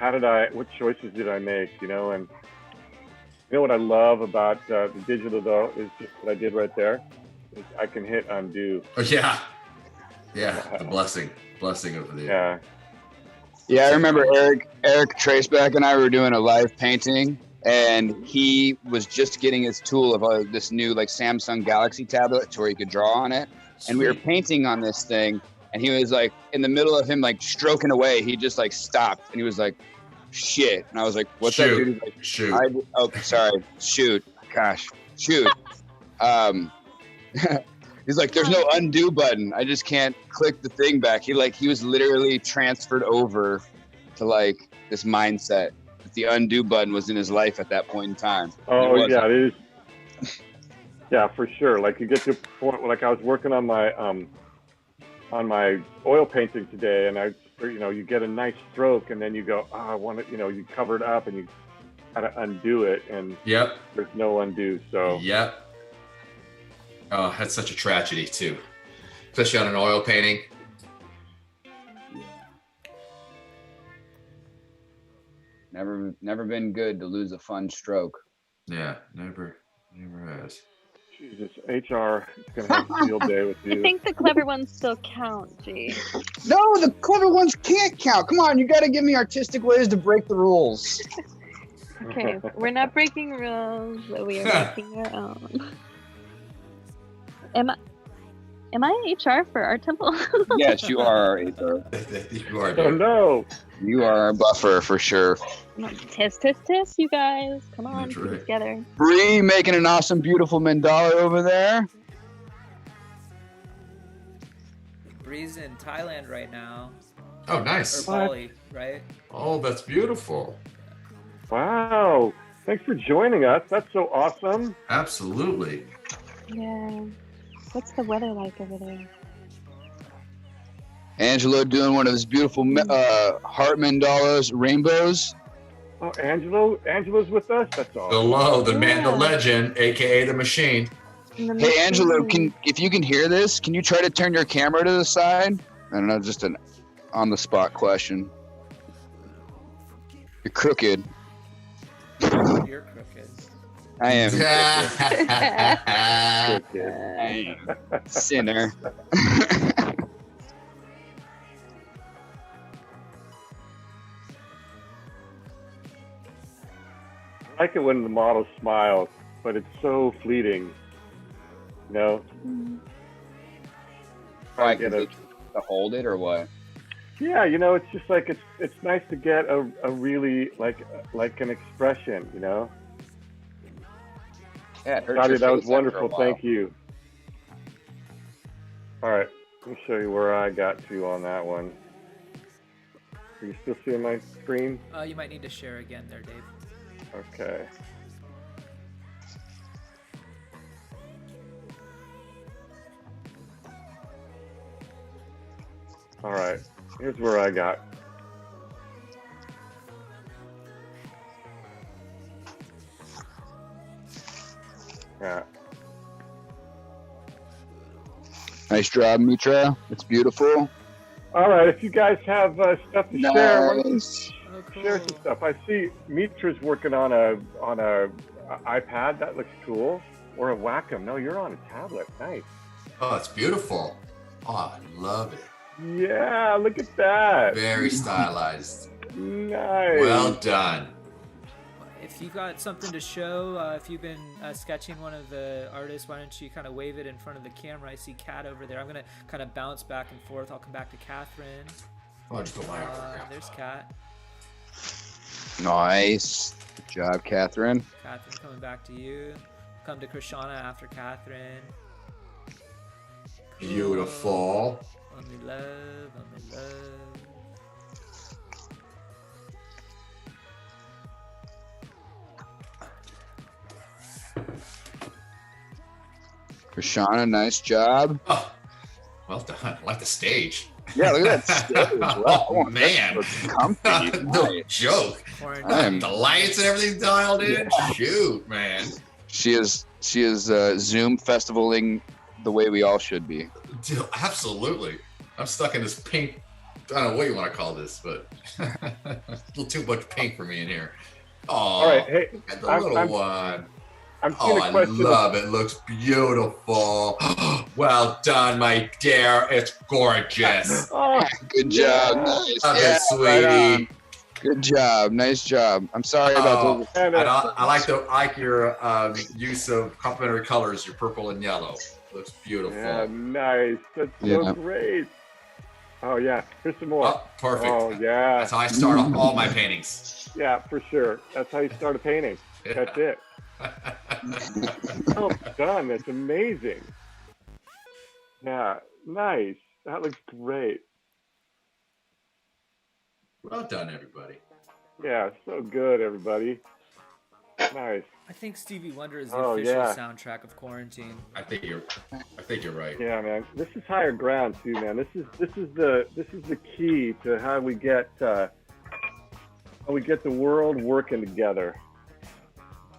S1: what choices did I make? You know, and you know what I love about the digital though is just what I did right there. Is I can hit undo.
S9: Oh yeah, yeah, the blessing of the.
S1: Yeah.
S5: Yeah, I remember Eric Traceback and I were doing a live painting, and he was just getting his tool of this new like Samsung Galaxy tablet to where he could draw on it. And we were painting on this thing, and he was like in the middle of him like stroking away, he just like stopped and he was like, shit. And I was like, what's that, dude? He's like,
S9: shoot.
S5: Sorry. Shoot. Gosh. Shoot. He's like, there's no undo button. I just can't click the thing back. He was literally transferred over to like this mindset. The undo button was in his life at that point in time.
S1: Oh yeah, it is. Yeah, for sure. Like you get to a point, like I was working on my oil painting today, and you get a nice stroke, and then you go, I want it, you cover it up, and you gotta undo it, and
S9: yep,
S1: there's no undo. So
S9: yep. Oh, that's such a tragedy too, especially on an oil painting.
S5: Never been good to lose a fun stroke.
S9: Yeah, never has.
S1: Jesus, HR is gonna have a field day with you.
S8: I think the clever ones still count, G.
S5: No, the clever ones can't count. Come on, you got to give me artistic ways to break the rules.
S8: Okay, we're not breaking rules, but we are making our own. Am I HR for Art Temple?
S5: Yes, you are our HR.
S9: You are.
S1: Oh no.
S5: You are our buffer for sure.
S8: Test, you guys. Come on, put it together.
S5: Bree making an awesome, beautiful mandala over there.
S3: Bree's in Thailand right now.
S9: Oh, nice.
S3: Or Bali, right?
S9: Oh, that's beautiful.
S1: Wow. Thanks for joining us. That's so awesome.
S9: Absolutely.
S8: Yeah. What's the weather like over there?
S5: Angelo doing one of his beautiful heart mandalas, rainbows.
S1: Oh, Angelo's with us. That's awesome.
S9: Hello, the man, the legend, aka the machine.
S5: Hey, Angelo, if you can hear this, can you try to turn your camera to the side? I don't know, just an on-the-spot question. You're crooked.
S3: You're crooked.
S5: I am
S1: Crooked.
S5: I am sinner.
S1: I like it when the model smiles, but it's so fleeting. You know?
S5: Why?
S1: Get
S5: Because
S1: a-
S5: to hold it or what?
S1: Yeah, you know, it's just like it's nice to get a really like an expression, you know.
S5: Yeah, it hurts
S1: Nadia,
S5: your
S1: that was
S5: face after a
S1: wonderful.
S5: while.
S1: Thank you. All right, let me show you where I got to on that one. Are you still seeing my screen?
S3: You might need to share again there, Dave.
S1: Okay. All right, here's where I got. Yeah.
S5: Nice job, Mitra. It's beautiful.
S1: All right, if you guys have stuff to share, why don't you
S5: Nice.
S3: Oh, cool.
S1: share some stuff. I see Mitra's working on a iPad. That looks cool. Or a Wacom. No, you're on a tablet. Nice.
S9: Oh, it's beautiful. Oh, I love it.
S1: Yeah, look at that.
S9: Very stylized.
S1: Nice.
S9: Well done.
S3: If you got something to show, if you've been sketching one of the artists, why don't you kind of wave it in front of the camera? I see Kat over there. I'm going to kind of bounce back and forth. I'll come back to Catherine.
S9: I'll just put my
S3: There's Kat.
S5: Nice. Good job, Catherine.
S3: Catherine coming back to you. Come to Krishana after Catherine.
S9: Beautiful.
S3: Only love, only love.
S5: Krishana, nice job.
S9: Oh, well done. I like the stage.
S5: Yeah, look at that stage. Wow.
S9: Oh, man.
S5: That's comfy.
S9: No
S5: Nice.
S9: joke.
S5: I am-
S9: The lights and everything dialed in.
S5: Yeah.
S9: Shoot, man.
S5: She is Zoom festivaling the way we all should be.
S9: Dude, absolutely. I'm stuck in this pink. I don't know what you want to call this, but a little too much pink for me in here. Oh,
S1: All right, hey,
S9: the
S1: I'm-
S9: little
S1: I'm-
S9: one.
S1: I'm seeing
S9: Oh,
S1: a
S9: I
S1: question.
S9: love it. Looks beautiful. Well done, my dear. It's gorgeous.
S1: Oh,
S5: Good job. Nice.
S9: Love
S5: Yeah,
S9: it, sweetie.
S5: right on. Good job. Nice job. I'm sorry about
S9: Oh,
S5: those.
S1: and,
S9: and I like your use of complementary colors, your purple and yellow. Looks beautiful.
S1: yeah, nice. That's so
S5: Yeah.
S1: great. Oh yeah, here's some more.
S9: Oh, perfect.
S1: Oh yeah,
S9: That's how I start off all my paintings.
S1: yeah, for sure. That's how you start a painting. That's it. Oh, done. That's amazing. Yeah, nice. That looks great.
S9: Well done, everybody.
S1: Yeah, so good, everybody. Nice.
S3: I think Stevie Wonder is the
S1: Oh,
S3: official
S1: yeah.
S3: soundtrack of quarantine.
S9: I think you're right.
S1: Yeah, man. This is higher ground too, man. This is the key to how we get the world working together.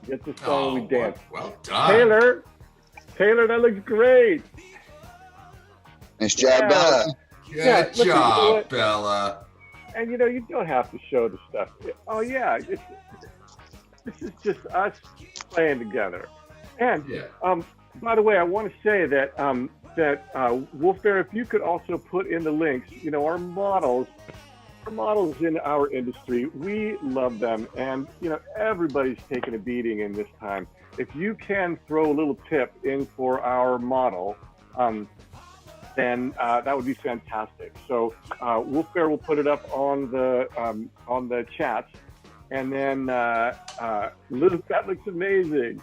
S1: Get the song we dance.
S9: Well done.
S1: Taylor, that looks great.
S5: Nice job,
S1: Yeah.
S5: Bella.
S9: Good
S1: Yeah, look, you know
S9: job,
S1: what?
S9: Bella.
S1: And you don't have to show the stuff. Oh yeah, this is just us playing together. And
S9: Yeah.
S1: by the way, I want to say that Wolf Bear, if you could also put in the links, our models in our industry, we love them, and everybody's taking a beating in this time. If you can throw a little tip in for our model, then that would be fantastic. So Wolf Bear will put it up on the chats, and then Luke, that looks amazing.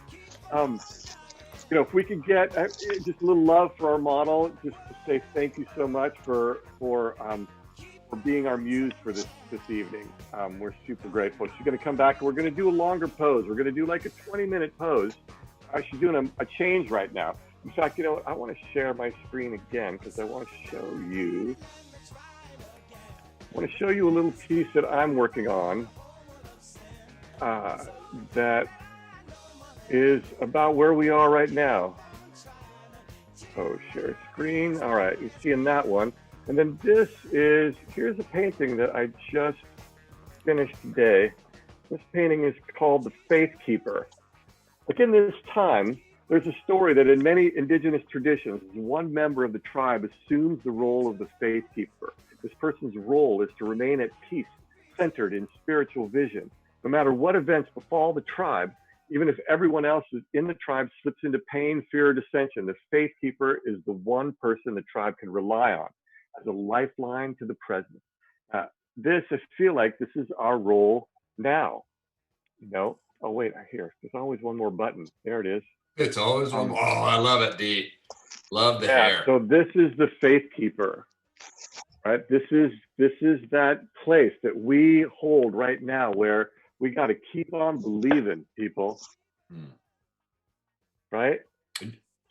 S1: If we could get just a little love for our model, just to say thank you so much for being our muse for this evening. We're super grateful. She's going to come back, and we're going to do a longer pose. We're going to do like a 20-minute pose. She's doing a change right now. In fact, I want to share my screen again because I want to show you. I want to show you a little piece that I'm working on that is about where we are right now. Oh, share screen. All right, you're seeing that one. And then here's a painting that I just finished today. This painting is called The Faith Keeper. Like in this time, there's a story that in many indigenous traditions, one member of the tribe assumes the role of the faith keeper. This person's role is to remain at peace, centered in spiritual vision. No matter what events befall the tribe, even if everyone else in the tribe slips into pain, fear, or dissension, the faith keeper is the one person the tribe can rely on as a lifeline to the present. This, I feel like this is our role now. You know, oh wait, there's always one more button. There it is.
S9: It's always one. Oh, I love it, D. Love the hair.
S1: So this is the faith keeper, right? This is that place that we hold right now, where we got to keep on believing, people. Right?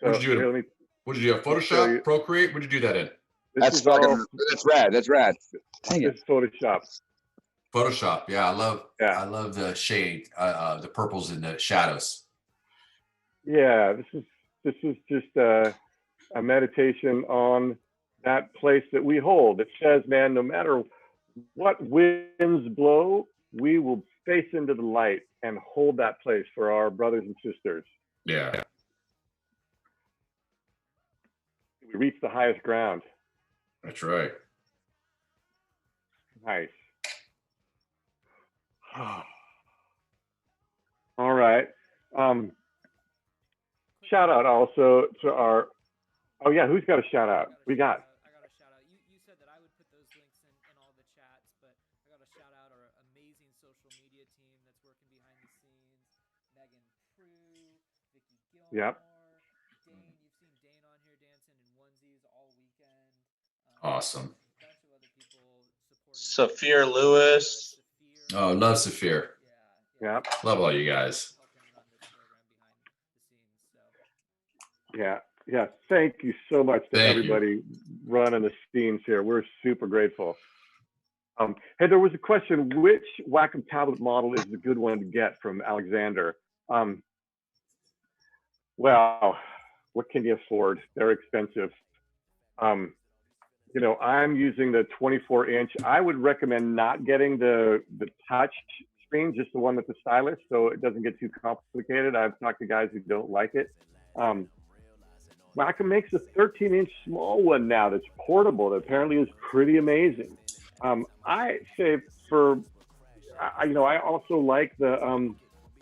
S9: What did you do? What did you do? Photoshop, Procreate? What did you do that in?
S5: That's rad. That's rad. Dang it.
S1: It's Photoshop.
S9: Photoshop. Yeah, I love the shade, the purples and the shadows.
S1: Yeah, this is just a meditation on that place that we hold. It says, man, no matter what winds blow, we will face into the light and hold that place for our brothers and sisters.
S9: Yeah.
S1: We reach the highest ground.
S9: That's right.
S1: Nice. All right. Shout out also to our, oh yeah, who's got a shout out? We got.
S3: I got a shout out. You said that I would put those links in all the chats, but I got to shout out our amazing social media team that's working behind the scenes. Megan Prue, Vicky Gilmore,
S1: Yep.
S3: Dane. You've seen Dane on here dancing in onesies all weekend.
S9: Awesome.
S3: A bunch of other people supporting.
S10: Saphir Lewis.
S9: Oh, love Saphir.
S1: Yeah.
S9: Love all you guys.
S1: Yeah. Yeah. Thank you so much to everybody running the scenes here. We're super grateful. Hey, there was a question, which Wacom tablet model is the good one to get, from Alexander? Well, what can you afford? They're expensive. You know, I'm using the 24-inch. I would recommend not getting the touch screen, just the one with the stylus, so it doesn't get too complicated. I've talked to guys who don't like it. Wacom makes a 13-inch small one now that's portable that apparently is pretty amazing. I say I also like the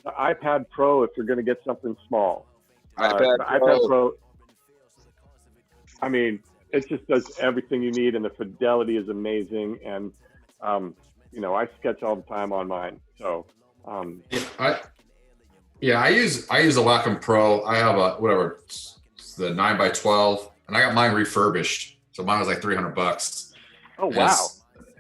S1: iPad Pro if you're going to get something small. iPad Pro, I mean, it just does everything you need, and the fidelity is amazing. And you know, I sketch all the time on mine. So
S9: I use the Wacom Pro. I have a it's the 9x12, and I got mine refurbished. So mine was like $300.
S1: Oh wow!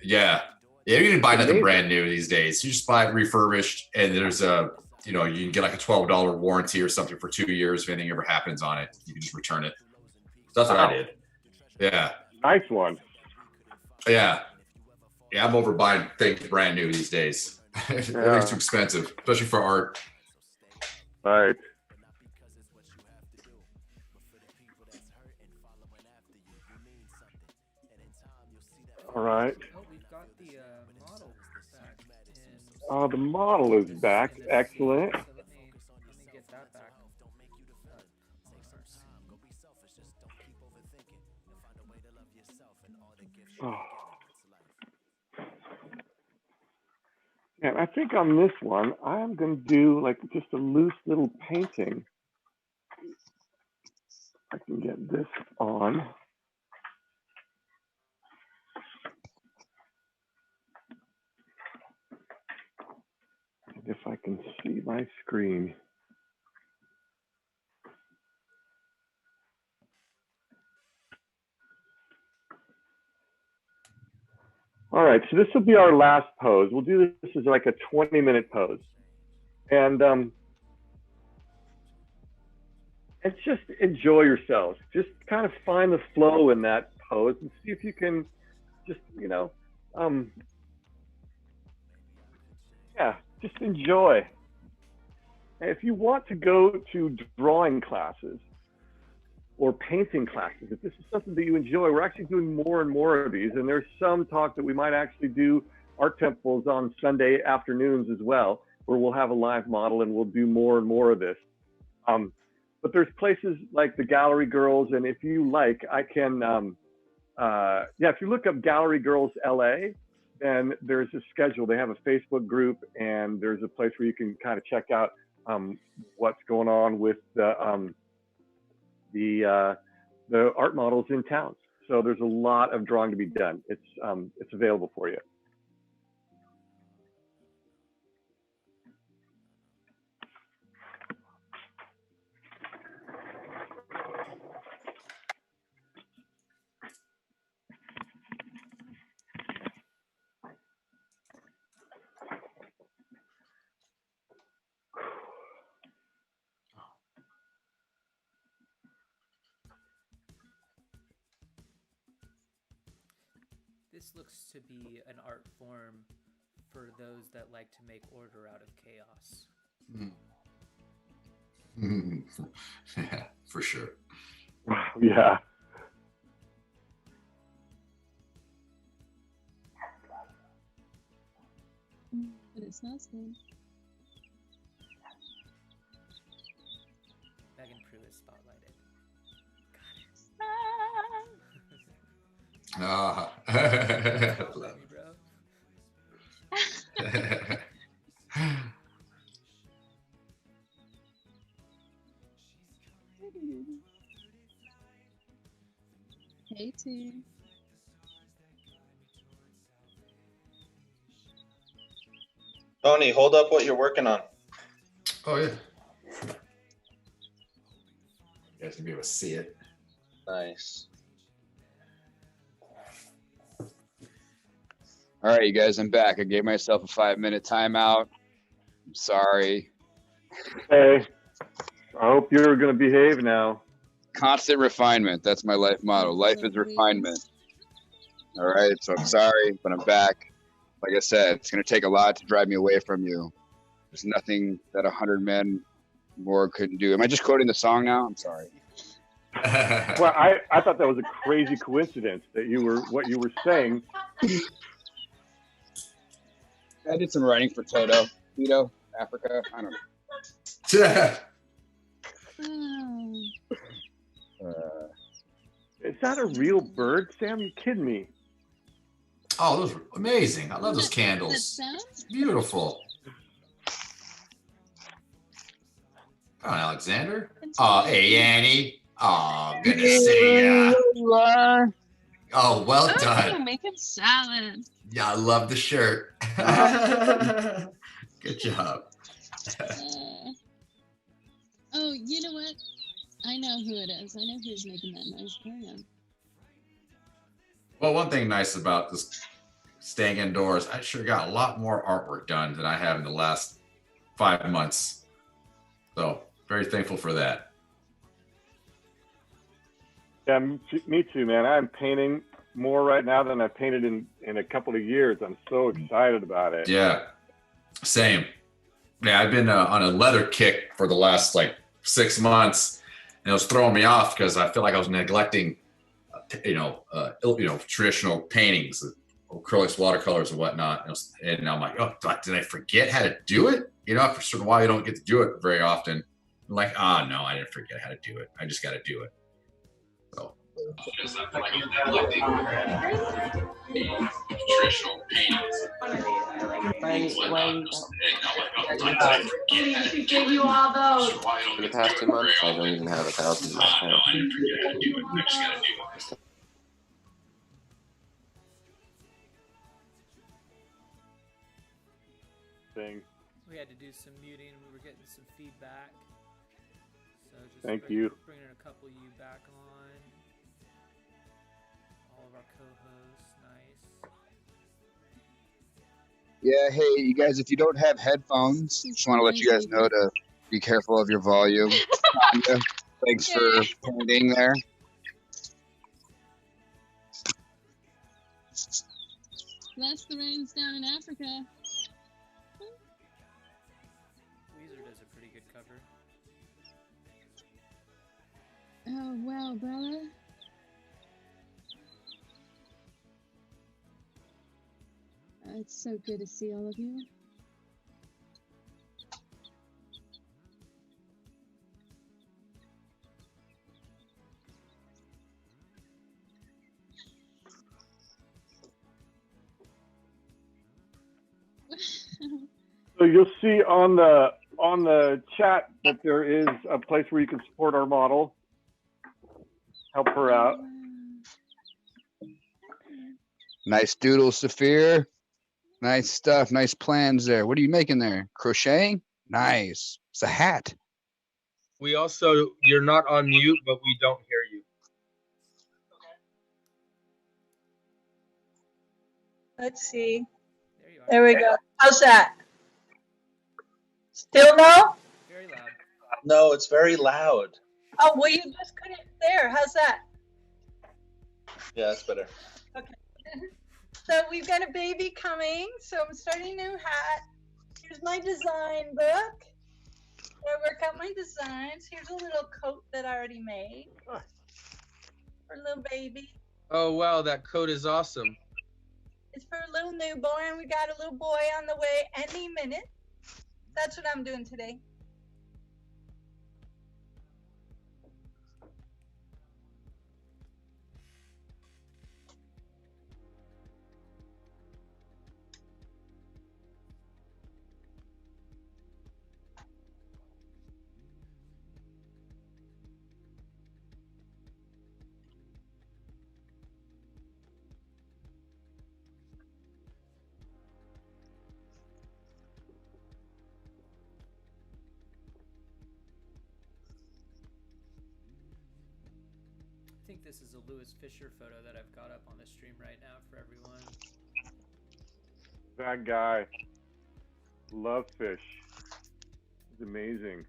S9: Yeah, you can buy nothing brand new these days. You just buy it refurbished, and there's you can get like a $12 warranty or something for 2 years. If anything ever happens on it, you can just return it. So that's what I did. Yeah.
S1: Nice one.
S9: Yeah. Yeah, I'm over buying things brand new these days. Everything's too expensive, especially for art.
S1: Right. All right.
S3: Oh, we've got the model back.
S1: Oh, the model is back. Excellent.
S3: So let me get that back.
S1: Oh. Yeah, I think on this one, I'm going to do like just a loose little painting. I can get this on. If I can see my screen. All right, so this will be our last pose. We'll do this as like a 20-minute pose. And it's just enjoy yourselves. Just kind of find the flow in that pose and see if you can just, just enjoy. And if you want to go to drawing classes or painting classes, if this is something that you enjoy, we're actually doing more and more of these. And there's some talk that we might actually do art temples on Sunday afternoons as well, where we'll have a live model and we'll do more and more of this. But there's places like the Gallery Girls, and if you like, I can, if you look up Gallery Girls LA, then there's a schedule. They have a Facebook group, and there's a place where you can kind of check out what's going on with the art models in town. So there's a lot of drawing to be done. It's available for you.
S3: This looks to be an art form for those that like to make order out of chaos.
S9: Yeah, for sure.
S1: Yeah.
S12: But it smells good.
S3: Megan Prue is spotlighted.
S9: Ah.
S3: Love you, bro.
S12: Hey, team.
S10: Tony, hold up what you're working on.
S9: Oh yeah. You guys can be able to see it.
S10: Nice.
S5: All right, you guys, I'm back. I gave myself a 5-minute timeout. I'm sorry.
S1: Hey, I hope you're going to behave now.
S5: Constant refinement. That's my life motto. Life is refinement. All right, so I'm sorry, but I'm back. Like I said, it's going to take a lot to drive me away from you. There's nothing that 100 men more couldn't do. Am I just quoting the song now? I'm sorry.
S1: Well, I thought that was a crazy coincidence that what you were saying.
S5: I did some writing for Toto, Africa. I don't know.
S1: Is that a real bird, Sam? You kidding me?
S9: Oh, those are amazing. I love those candles. Beautiful. Come on, Alexander. Oh, hey, Annie. Oh, good to see ya. Oh, well done.
S12: Making salad.
S9: Yeah, I love the shirt. Good job.
S12: Oh, you know what? I know who it is. I know who's making that nice pan.
S9: Well, one thing nice about this staying indoors, I sure got a lot more artwork done than I have in the last 5 months. So very thankful for that.
S1: Yeah, me too, man. I'm painting more right now than I've painted in a couple of years. I'm so excited about it.
S9: Yeah, same. Yeah, I've been on a leather kick for the last 6 months, and it was throwing me off because I feel like I was neglecting, traditional paintings, acrylics, watercolors, and whatnot. And I'm like, oh, did I forget how to do it? For a certain while, you don't get to do it very often. I'm like, no, I didn't forget how to do it. I just got to do it. So. Because I feel like I'm neglecting traditional paintings.
S6: Give you all those.
S13: For the past 2 months, I don't even have 1,000 in my account.
S9: I didn't forget how to do it. I just got to do it.
S1: Thing.
S3: We had to do some muting. We were getting some feedback. So just
S1: Thank you.
S3: Bringing a couple of you back on. All of our co-hosts, nice.
S5: Yeah, hey, you guys, if you don't have headphones, just want to let you guys know to be careful of your volume. Thanks for pointing there.
S12: Bless the rains down in Africa.
S3: Weezer does a pretty good cover.
S12: Oh, wow, brother. It's so good to see all of you.
S1: So you'll see on the chat that there is a place where you can support our model, help her out.
S5: Nice doodle, Saphir. Nice stuff. Nice plans there. What are you making there? Crocheting? Nice. It's a hat.
S4: We also, you're not on mute, but we don't hear you.
S14: Let's see. There we go. How's that? Still no?
S3: Very loud.
S10: No, it's very loud.
S14: Oh, well, you just couldn't there. How's that?
S10: Yeah, that's better.
S14: Okay. So we've got a baby coming. So I'm starting a new hat. Here's my design book. I work out my designs. Here's a little coat that I already made for a little baby.
S4: Oh, wow, that coat is awesome.
S14: It's for a little newborn. We got a little boy on the way any minute. That's what I'm doing today.
S3: I think this is a Lewis Fisher photo that I've got up on the stream right now for everyone.
S1: That guy. Love fish. It's amazing.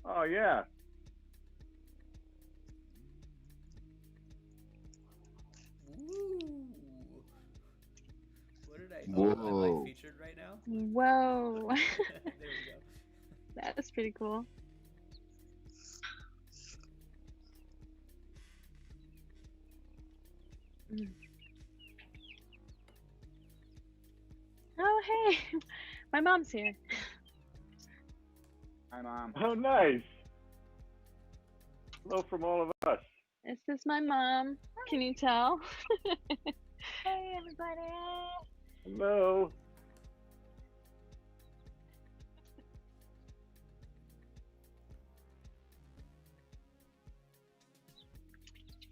S1: Oh yeah.
S3: Woo! What did I?
S5: Whoa.
S3: Oh, am I featured right now?
S8: Whoa.
S3: There we go.
S8: That was pretty cool. Mm. Oh, hey. My mom's here.
S15: Hi, Mom.
S1: Oh nice. Hello from all of us.
S8: This is my mom. Can you tell?
S14: Hey, everybody.
S1: Hello.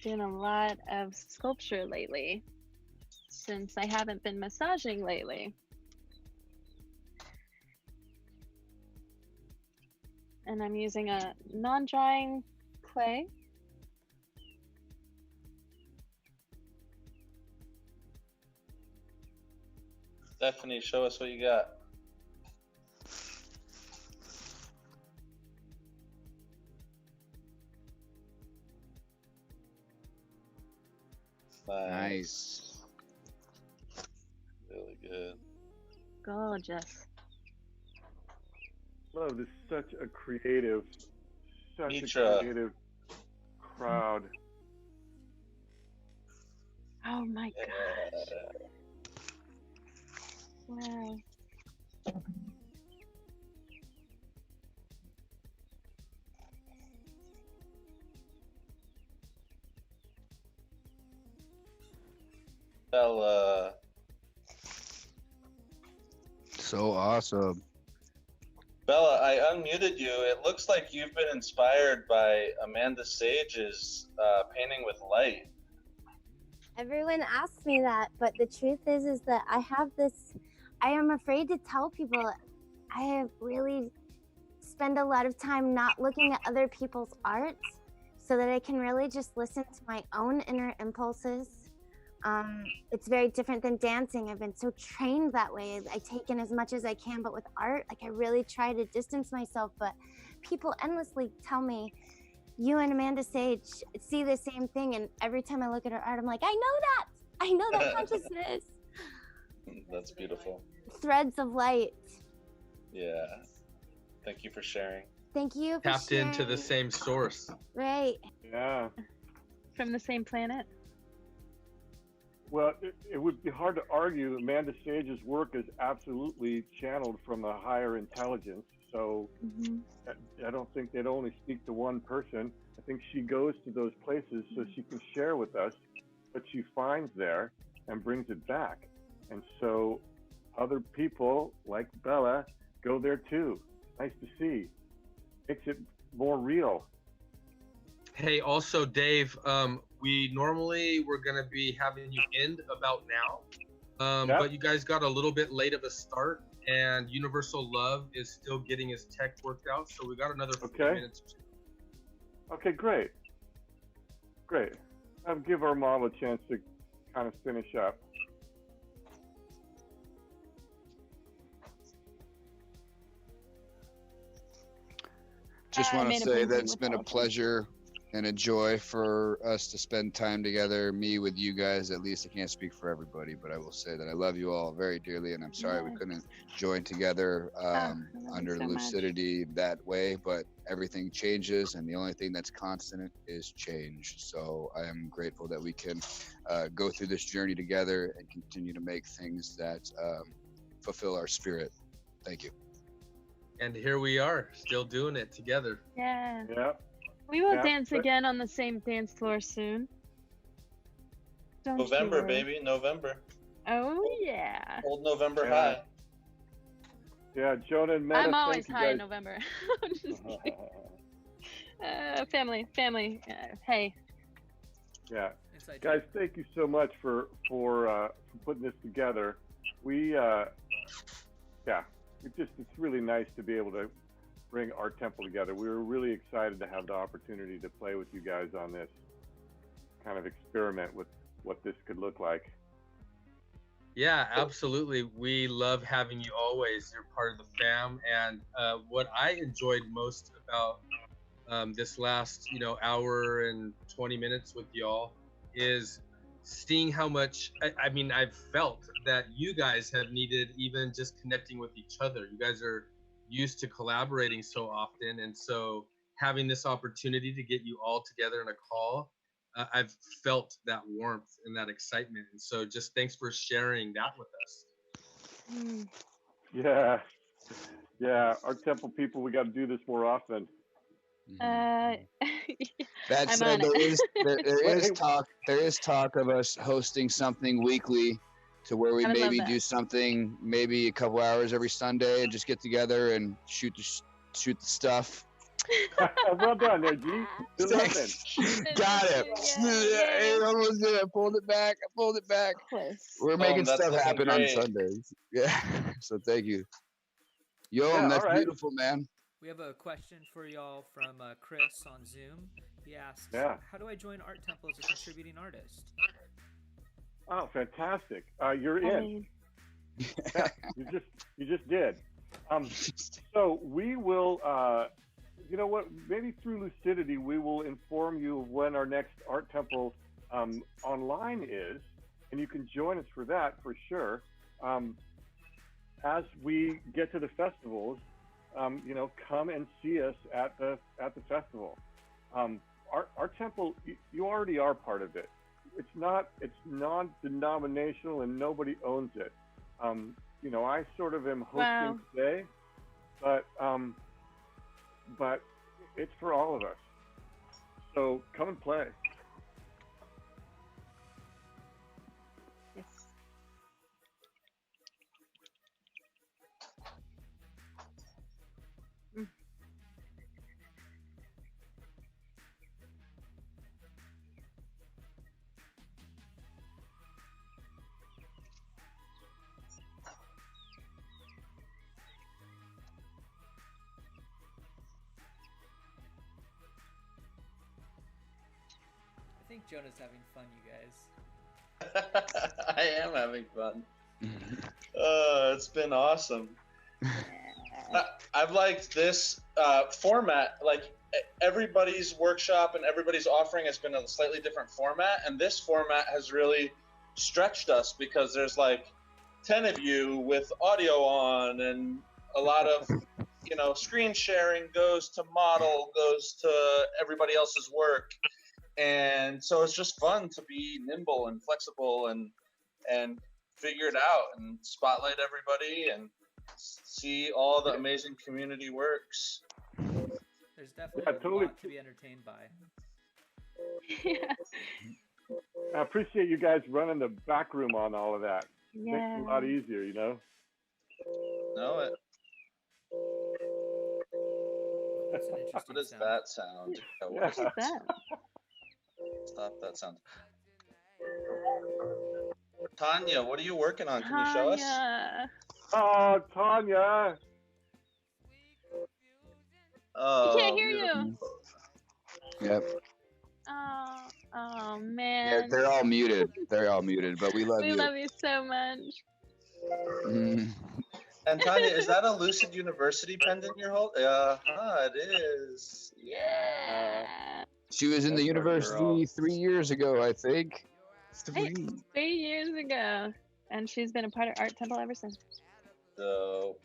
S8: Doing a lot of sculpture lately since I haven't been massaging lately. And I'm using a non-drying clay.
S10: Stephanie, show us what you got.
S5: Nice.
S10: Really good.
S8: Gorgeous.
S1: Love this. Such a creative
S10: Mitra.
S1: crowd.
S8: Oh my gosh. Wow.
S10: Bella.
S5: So awesome.
S10: Bella, I unmuted you. It looks like you've been inspired by Amanda Sage's painting with light.
S16: Everyone asks me that, but the truth is that I have this, I am afraid to tell people. I have really spend a lot of time not looking at other people's art so that I can really just listen to my own inner impulses. It's very different than dancing. I've been so trained that way. I take in as much as I can, but with art, like I really try to distance myself, but people endlessly tell me, you and Amanda Sage see the same thing, and every time I look at her art, I'm like, I know that consciousness.
S10: That's beautiful.
S16: Threads of light.
S10: Yeah. Thank you for sharing.
S16: Thank you for
S4: Tapped
S16: sharing.
S4: into the same source.
S16: Right.
S1: Yeah.
S8: From the same planet.
S1: Well, it would be hard to argue. Amanda Sage's work is absolutely channeled from a higher intelligence. So I don't think they'd only speak to one person. I think she goes to those places so she can share with us what she finds there and brings it back. And so other people like Bella go there too. Nice to see. Makes it more real.
S4: Hey, also Dave, we normally were gonna be having you end about now,
S1: Yep.
S4: but you guys got a little bit late of a start, and Universal Love is still getting his tech worked out, so we got another 40
S1: Okay.
S4: minutes.
S1: Okay, great. Great. I'll give our model a chance to kind of finish up.
S5: Just
S8: I
S5: want to
S8: made a
S5: say
S8: painting
S5: that it's
S8: with
S5: been a
S8: all of them.
S5: pleasure and a joy for us to spend time together, me with you guys. At least I can't speak for everybody, but I will say that I love you all very dearly, and I'm sorry we
S8: Yes.
S5: couldn't join together
S8: I love you
S5: under
S8: so much.
S5: Lucidity that way, but everything changes, and the only thing that's constant is change. So I am grateful that we can go through this journey together and continue to make things that fulfill our spirit. Thank you.
S4: And here we are, still doing it together.
S8: Yeah.
S1: Yeah.
S8: We will
S1: Yeah,
S8: dance
S1: but-
S8: again on the same dance floor soon. Don't you
S10: November,
S8: worry.
S10: baby, November.
S8: Oh yeah.
S10: Old November
S1: Yeah.
S10: high.
S1: Yeah, Jonah and Meta,
S8: I'm always
S1: thank you
S8: high in
S1: guys.
S8: November. I'm just kidding. Family. Hey.
S1: Yeah,
S3: Inside
S1: guys, thank you so much for putting this together. It's really nice to be able to bring our temple together. We were really excited to have the opportunity to play with you guys on this kind of experiment with what this could look like.
S4: Yeah, absolutely. We love having you always. You're part of the fam. And what I enjoyed most about this last, hour and 20 minutes with y'all is seeing how much, I've felt that you guys have needed even just connecting with each other. You guys are used to collaborating so often. And so having this opportunity to get you all together in a call, I've felt that warmth and that excitement. And so just thanks for sharing that with us.
S1: Yeah, our temple people, we got to do this more often.
S5: That
S8: I'm
S5: said,
S8: on it.
S5: there is talk of us hosting something weekly, to where we
S8: I would love
S5: maybe
S8: that.
S5: do something maybe a couple hours every Sunday and just get together and shoot the stuff.
S1: Well done there, G. Good luck.
S5: Got it. I almost did it. I pulled it back. We're making
S10: that's
S5: stuff
S10: looking
S5: happen on
S10: great.
S5: Sundays. Yeah. So thank you. Yo,
S1: Yeah,
S5: that's
S1: all right.
S5: beautiful, man.
S3: We have a question for y'all from Chris on Zoom. He asks,
S1: Yeah.
S3: how do I join Art Temple as a contributing artist?
S1: Oh, fantastic. You're in. Yeah, you just did. So we will, you know what, maybe through Lucidity, we will inform you of when our next Art Temple online is, and you can join us for that for sure. As we get to the festivals, come and see us at the festival. Our temple, you already are part of it. It's non-denominational and nobody owns it. I sort of am hosting
S8: Wow.
S1: today, but it's for all of us. So come and play.
S8: Yes.
S3: I think Jonah's having fun, you guys.
S10: I am having fun. It's been awesome. I've liked this format. Like everybody's workshop and everybody's offering has been a slightly different format, and this format has really stretched us because there's like 10 of you with audio on, and a lot of screen sharing goes to model, goes to everybody else's work. And so it's just fun to be nimble and flexible and figure it out and spotlight everybody and see all the amazing community works.
S3: There's definitely
S1: Yeah, totally.
S3: a lot to be entertained by.
S1: I appreciate you guys running the back room on all of that. Makes it a lot
S8: Yeah.
S1: easier, you know?
S10: Know it.
S3: That's an
S10: What
S3: interesting
S10: is
S3: sound.
S10: that sound? Yeah, what is
S1: Yeah.
S8: What's that?
S10: Stop that sound. Tanya, what are you working on? Can you show us?
S8: Tanya.
S1: Oh, Tanya.
S10: Oh,
S8: I can't hear
S10: beautiful.
S8: you.
S5: Yep.
S8: Oh,
S5: Yeah,
S8: man.
S5: they're all muted. They're all muted, but we love
S8: We
S5: you.
S8: love you so much.
S5: Mm.
S10: And Tanya, is that a Lucid University pendant you're holding? It is.
S8: Yeah.
S5: She was in the
S1: That's our girl.
S5: university 3 years ago, I think.
S8: Hey, 3 years ago. And she's been a part of Art Temple ever since.
S10: So,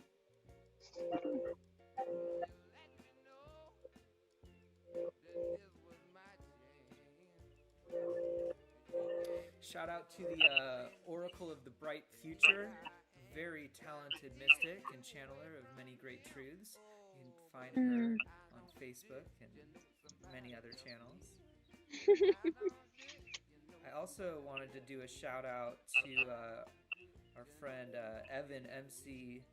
S3: Shout out to the Oracle of the Bright Future, very talented mystic and channeler of many great truths. You can find her on Facebook and many other channels. I also wanted to do a shout out to our friend Evan MC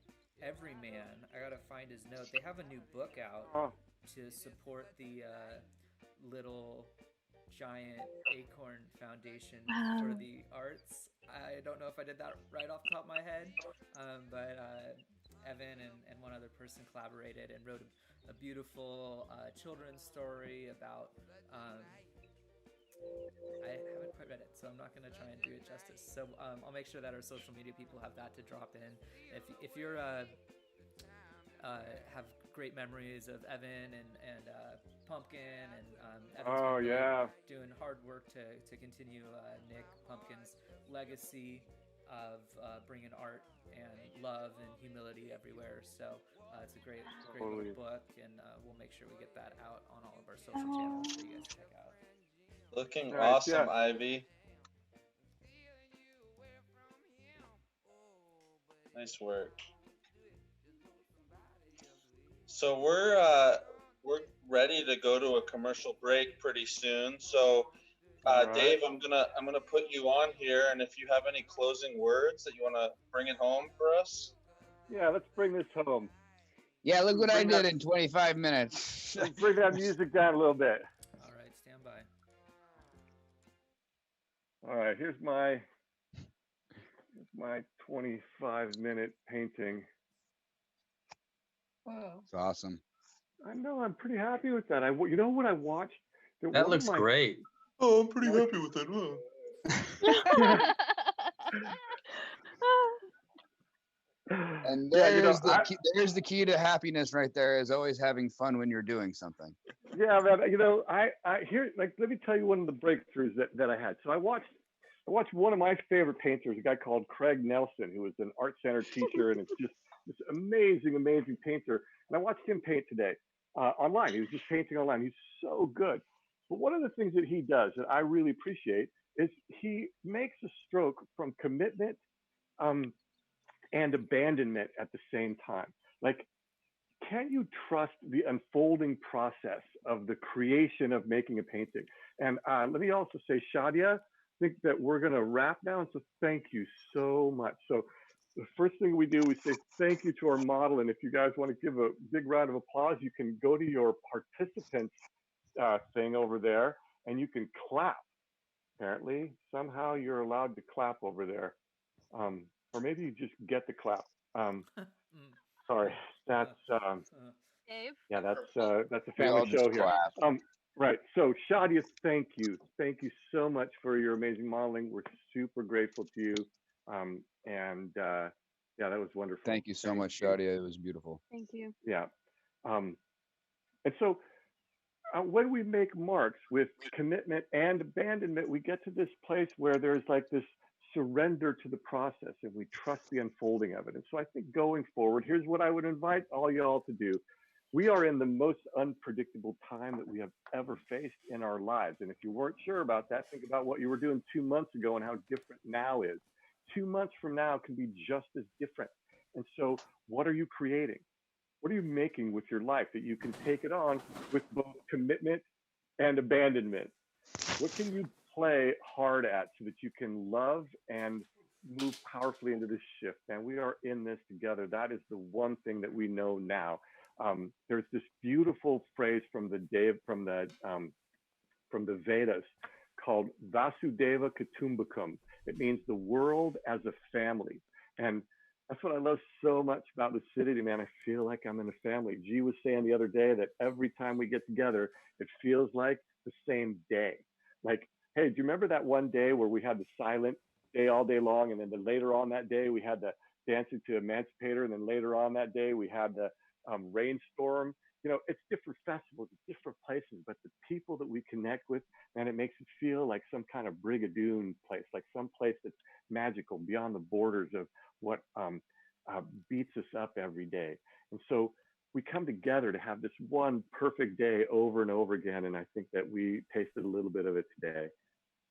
S3: Everyman. I gotta find his note. They have a new book out to support the Little Giant Acorn Foundation for the arts. I don't know if I did that right off the top of my head, but Evan and one other person collaborated and wrote a beautiful children's story about I haven't quite read it, so I'm not going to try and do it justice. So I'll make sure that our social media people have that to drop in. If you're have great memories of Evan and Pumpkin and Evan's been really doing hard work to continue Nick Pumpkin's legacy of bringing art and love and humility everywhere. So it's a great little book, and we'll make sure we get that out on all of our social channels for you guys to check out.
S10: looking awesome, Ivy. Nice work. So we're ready to go to a commercial break pretty soon. So Dave, I'm gonna put you on here, and if you have any closing words that you want to bring it home for us.
S1: Yeah, let's bring this home.
S5: Yeah, look what I did in 25 minutes.
S1: Let's bring that music down a little bit.
S3: All right, stand by.
S1: All right, here's my 25-minute painting.
S6: Wow.
S5: It's awesome.
S1: I know, I'm pretty happy with that. You know what I watched?
S4: That looks great.
S10: Oh, I'm pretty happy with that.
S5: And there's the key to happiness right there, is always having fun when you're doing something.
S1: Yeah, man, I here, let me tell you one of the breakthroughs that I had. So I watched one of my favorite painters, a guy called Craig Nelson, who was an art center teacher, and it's just this amazing painter. And I watched him paint today online. He was just painting online. He's so good. But one of the things that he does that I really appreciate is he makes a stroke from commitment and abandonment at the same time. Like, can you trust the unfolding process of the creation of making a painting? And let me also say, Shadia, I think that we're going to wrap now. And so thank you so much. So the first thing we do, we say thank you to our model. And if you guys want to give a big round of applause, you can go to your participants thing over there and you can clap. Apparently, somehow you're allowed to clap over there. Or maybe you just get the clap. Sorry, that's
S8: Dave?
S1: yeah, that's a family show here. Right. So Shadia, thank you so much for your amazing modeling. We're super grateful to you. Yeah, that was wonderful.
S5: Thank you so much, Shadia. It was beautiful.
S8: Thank you.
S1: Yeah. And so when we make marks with commitment and abandonment, we get to this place where there's like this surrender to the process and we trust the unfolding of it. And so I think going forward, here's what I would invite all y'all to do. We are in the most unpredictable time that we have ever faced in our lives. And if you weren't sure about that, think about what you were doing 2 months ago and how different now is. 2 months from now can be just as different. And so, what are you creating? What are you making with your life that you can take it on with both commitment and abandonment? What can you play hard at so that you can love and move powerfully into this shift? And we are in this together. That is the one thing that we know now. There's this beautiful phrase from the Vedas called Vasudeva Kutumbakam. It means the world as a family. And that's what I love so much about Lucidity, man. I feel like I'm in a family. G was saying the other day that every time we get together, it feels like the same day. Like, hey, do you remember that one day where we had the silent day all day long, and then later on that day we had the dancing to Emancipator, and then later on that day we had the rainstorm? You know, it's different festivals, it's different places, but the people that we connect with, man, it makes it feel like some kind of Brigadoon place, like some place that's magical beyond the borders of what beats us up every day. And so we come together to have this one perfect day over and over again. And I think that we tasted a little bit of it today.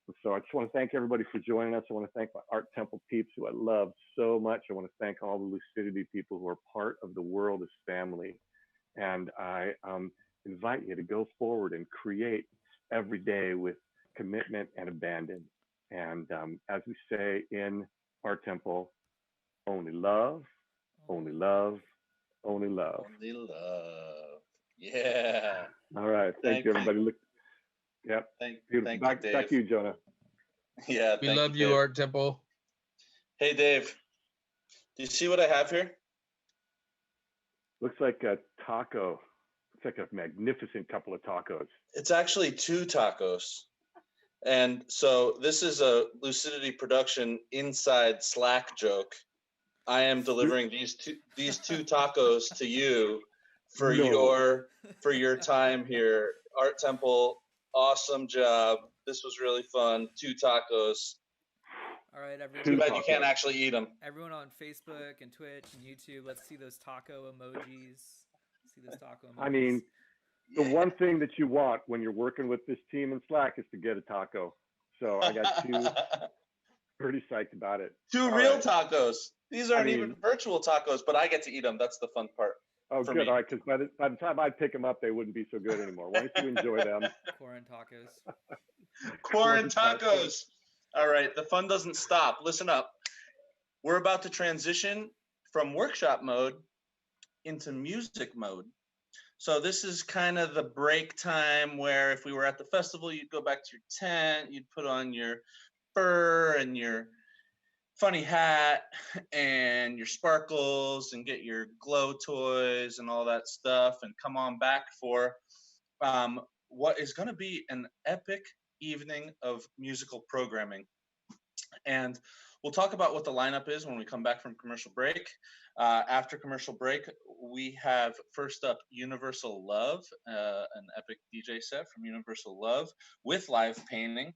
S1: And so I just want to thank everybody for joining us. I want to thank my Art Temple peeps who I love so much. I want to thank all the Lucidity people who are part of the world as family. And I invite you to go forward and create every day with commitment and abandon. And as we say in Art Temple, only love, only love, only love.
S10: Only love. Yeah.
S1: All right. Thank you, everybody. Look. Yep.
S10: Thank
S1: back
S10: you,
S1: to you, Jonah.
S10: Yeah.
S4: We
S10: thank
S4: love you,
S10: Dave.
S4: Art Temple.
S10: Hey, Dave. Do you see what I have here?
S1: Looks like a taco. Looks like a magnificent couple of tacos.
S10: It's actually 2 tacos. And so this is a Lucidity production inside Slack joke. I am delivering these two tacos to you for your time here. Art Temple, awesome job. This was really fun. 2 tacos.
S3: All right, everyone.
S10: Too bad you can't actually eat them.
S3: Everyone on Facebook and Twitch and YouTube, let's see those taco emojis. See those taco emojis.
S1: I mean, the one thing that you want when you're working with this team in Slack is to get a taco. So I got 2. Pretty psyched about it.
S10: 2 real tacos. These aren't even virtual tacos, but I get to eat them. That's the fun part.
S1: Oh,
S10: for
S1: good.
S10: me.
S1: All right, because by the time I pick them up, they wouldn't be so good anymore. Why don't you enjoy them?
S3: Corn tacos.
S10: Corn tacos. All right, the fun doesn't stop. Listen up. We're about to transition from workshop mode into music mode. So this is kind of the break time where if we were at the festival, you'd go back to your tent, you'd put on your fur and your funny hat and your sparkles and get your glow toys and all that stuff and come on back for what is going to be an epic evening of musical programming. And we'll talk about what the lineup is when we come back from commercial break. After commercial break, we have first up Universal Love, an epic DJ set from Universal Love with live painting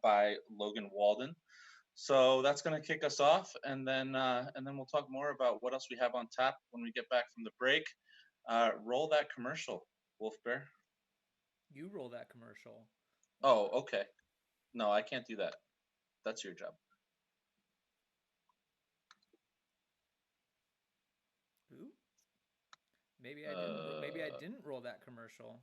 S10: by Logan Walden. So that's going to kick us off, and then we'll talk more about what else we have on tap when we get back from the break. Roll that commercial, Wolf Bear.
S3: You roll that commercial.
S10: Oh, okay. No, I can't do that. That's your job.
S3: Ooh. Maybe I didn't roll that commercial.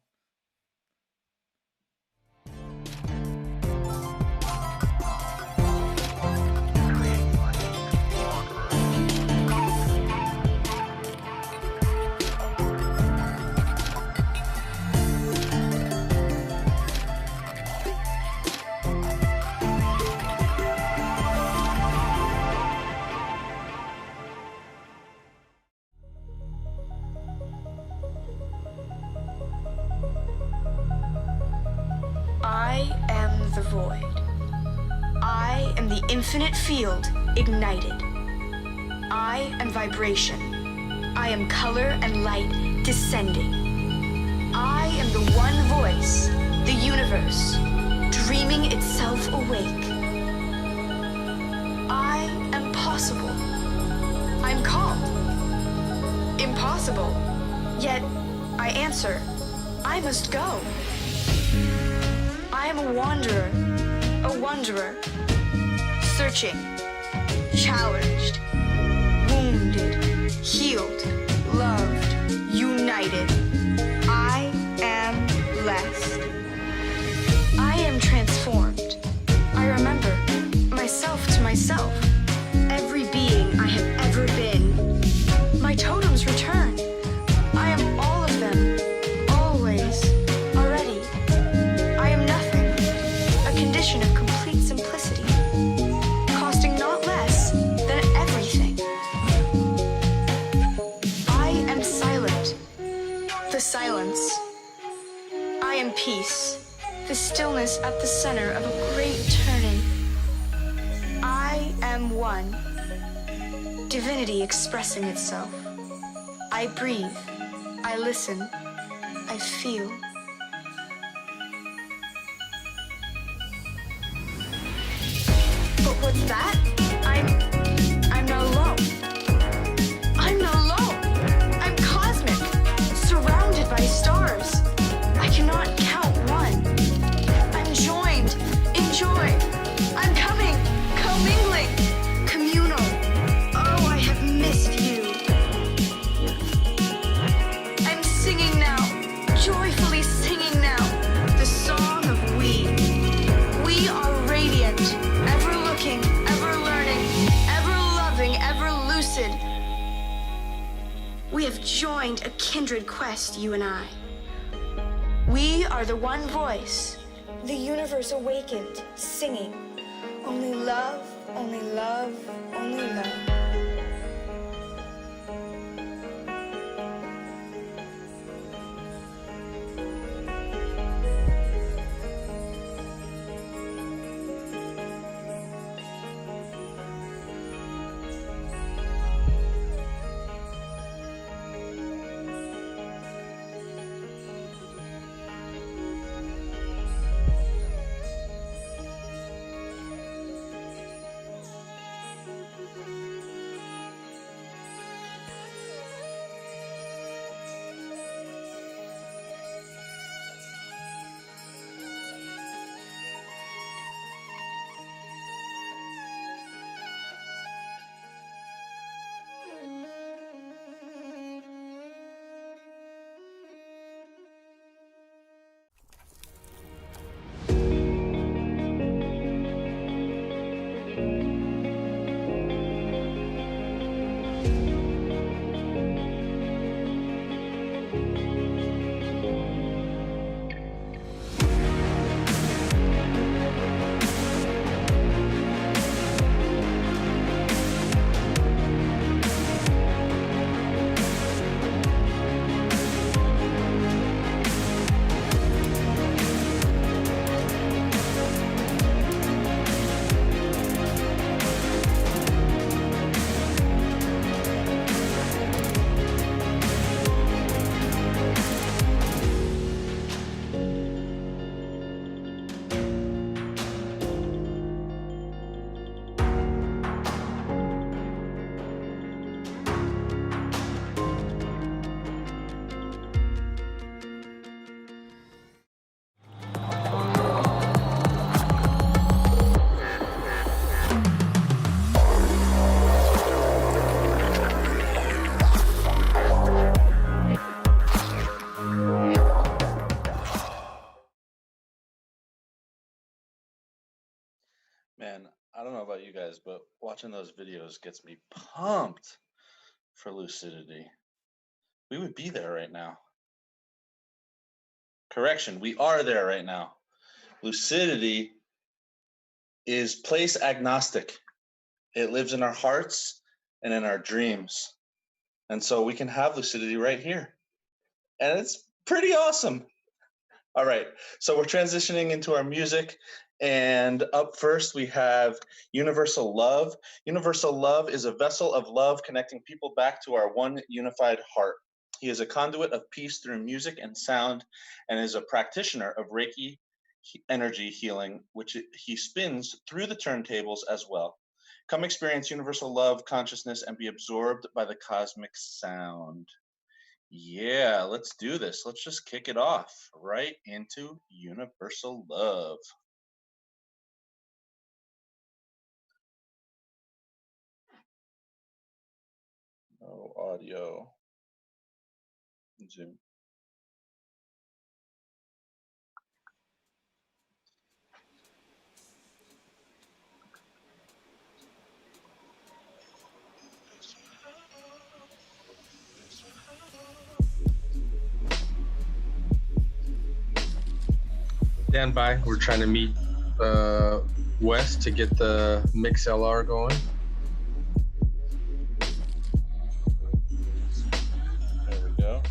S15: I am the void. I am the infinite field ignited. I am vibration. I am color and light descending. I am the one voice, the universe, dreaming itself awake. I am possible. I'm called impossible, yet I answer, I must go. I am a wanderer, searching, challenged, wounded, healed, loved, united. I am blessed. I am transformed. I remember myself to myself, every being I have ever been. My totems return. I am all of them, always, already. I am nothing, a condition of complete simplicity, costing not less than everything. I am silent, the silence. I am peace, the stillness at the center of a great turning. I am one, divinity expressing itself. I breathe, I listen, I feel. But what's that? I'm not alone. I'm not alone. I'm cosmic, surrounded by stars. I cannot count one. I'm joined in joy. I'm coming, commingling, communal. Oh, I have missed you. I'm singing now, joyfully singing now, the song of we. We are radiant, ever looking, ever learning, ever loving, ever lucid. We have joined a kindred quest, you and I. We are the one voice, the universe awakened, singing. Only love, only love, only love.
S10: Man, I don't know about you guys, but watching those videos gets me pumped for lucidity. We would be there right now. Correction, we are there right now. Lucidity is place agnostic. It lives in our hearts and in our dreams. And so we can have lucidity right here. And it's pretty awesome. All right, so we're transitioning into our music. And up first, we have Universal Love. Universal Love is a vessel of love connecting people back to our one unified heart. He is a conduit of peace through music and sound and is a practitioner of Reiki energy healing, which he spins through the turntables as well. Come experience universal love, consciousness, and be absorbed by the cosmic sound. Yeah, let's do this. Let's just kick it off right into universal love. No audio. Zoom.
S4: Stand by. We're trying to meet Wes to get the MixLR going.
S10: There we go.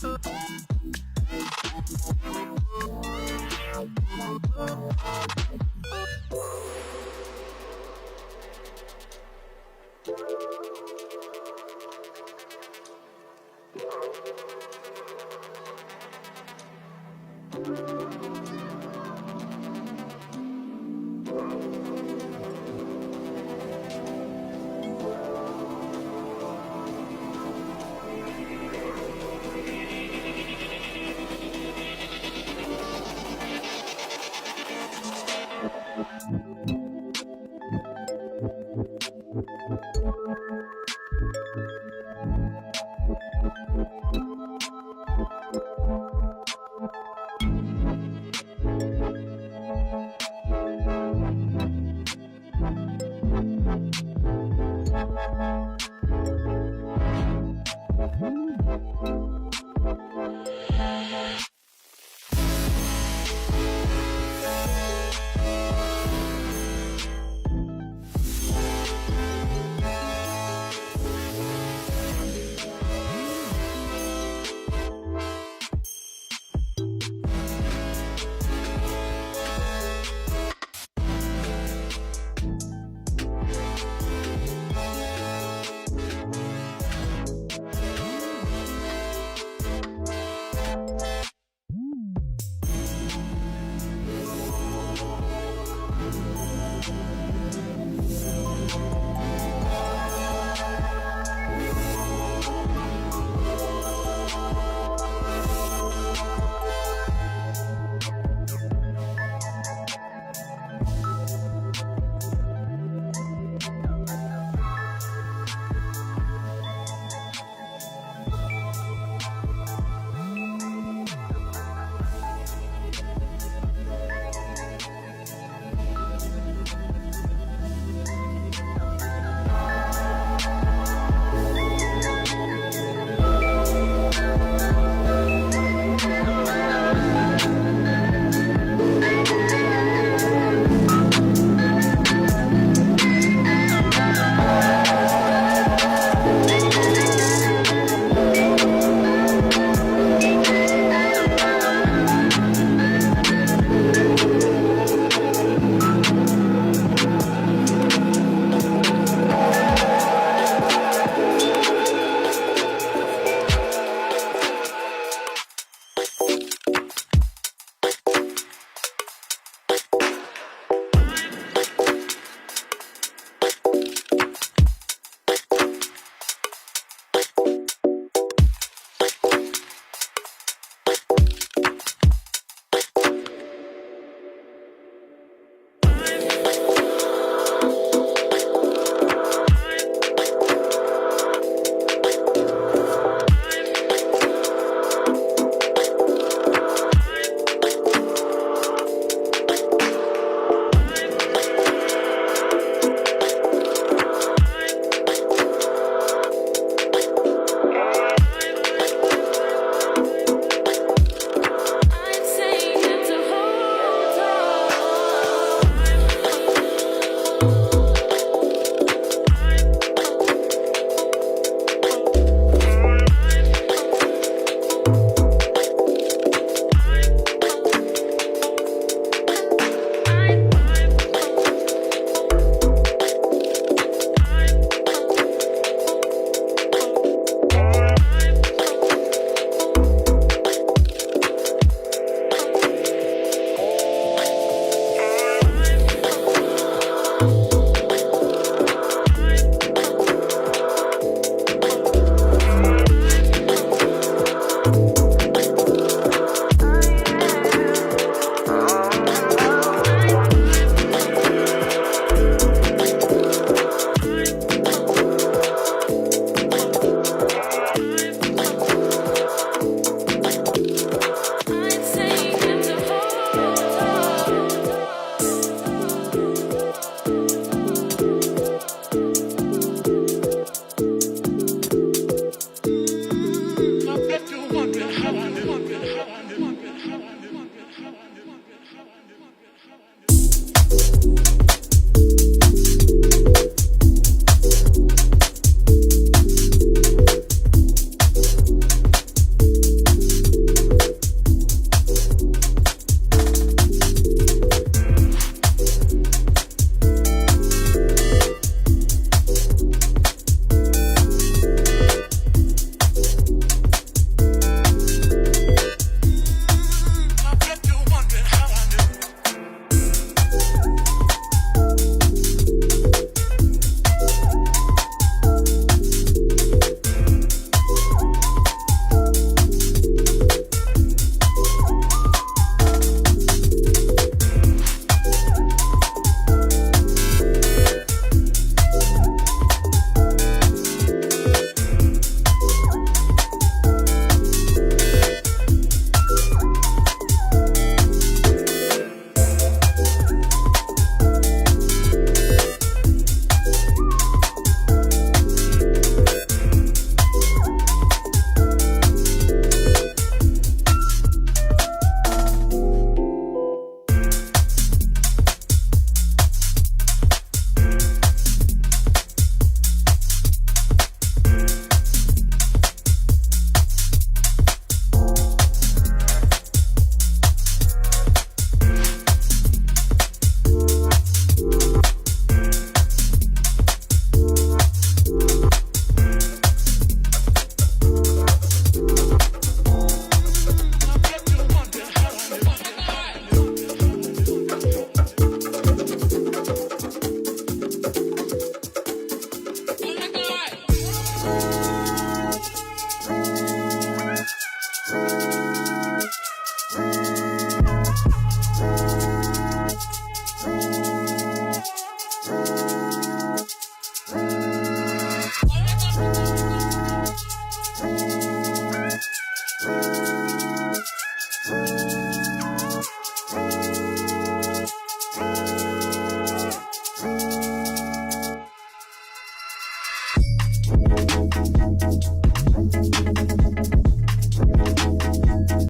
S2: Thank you.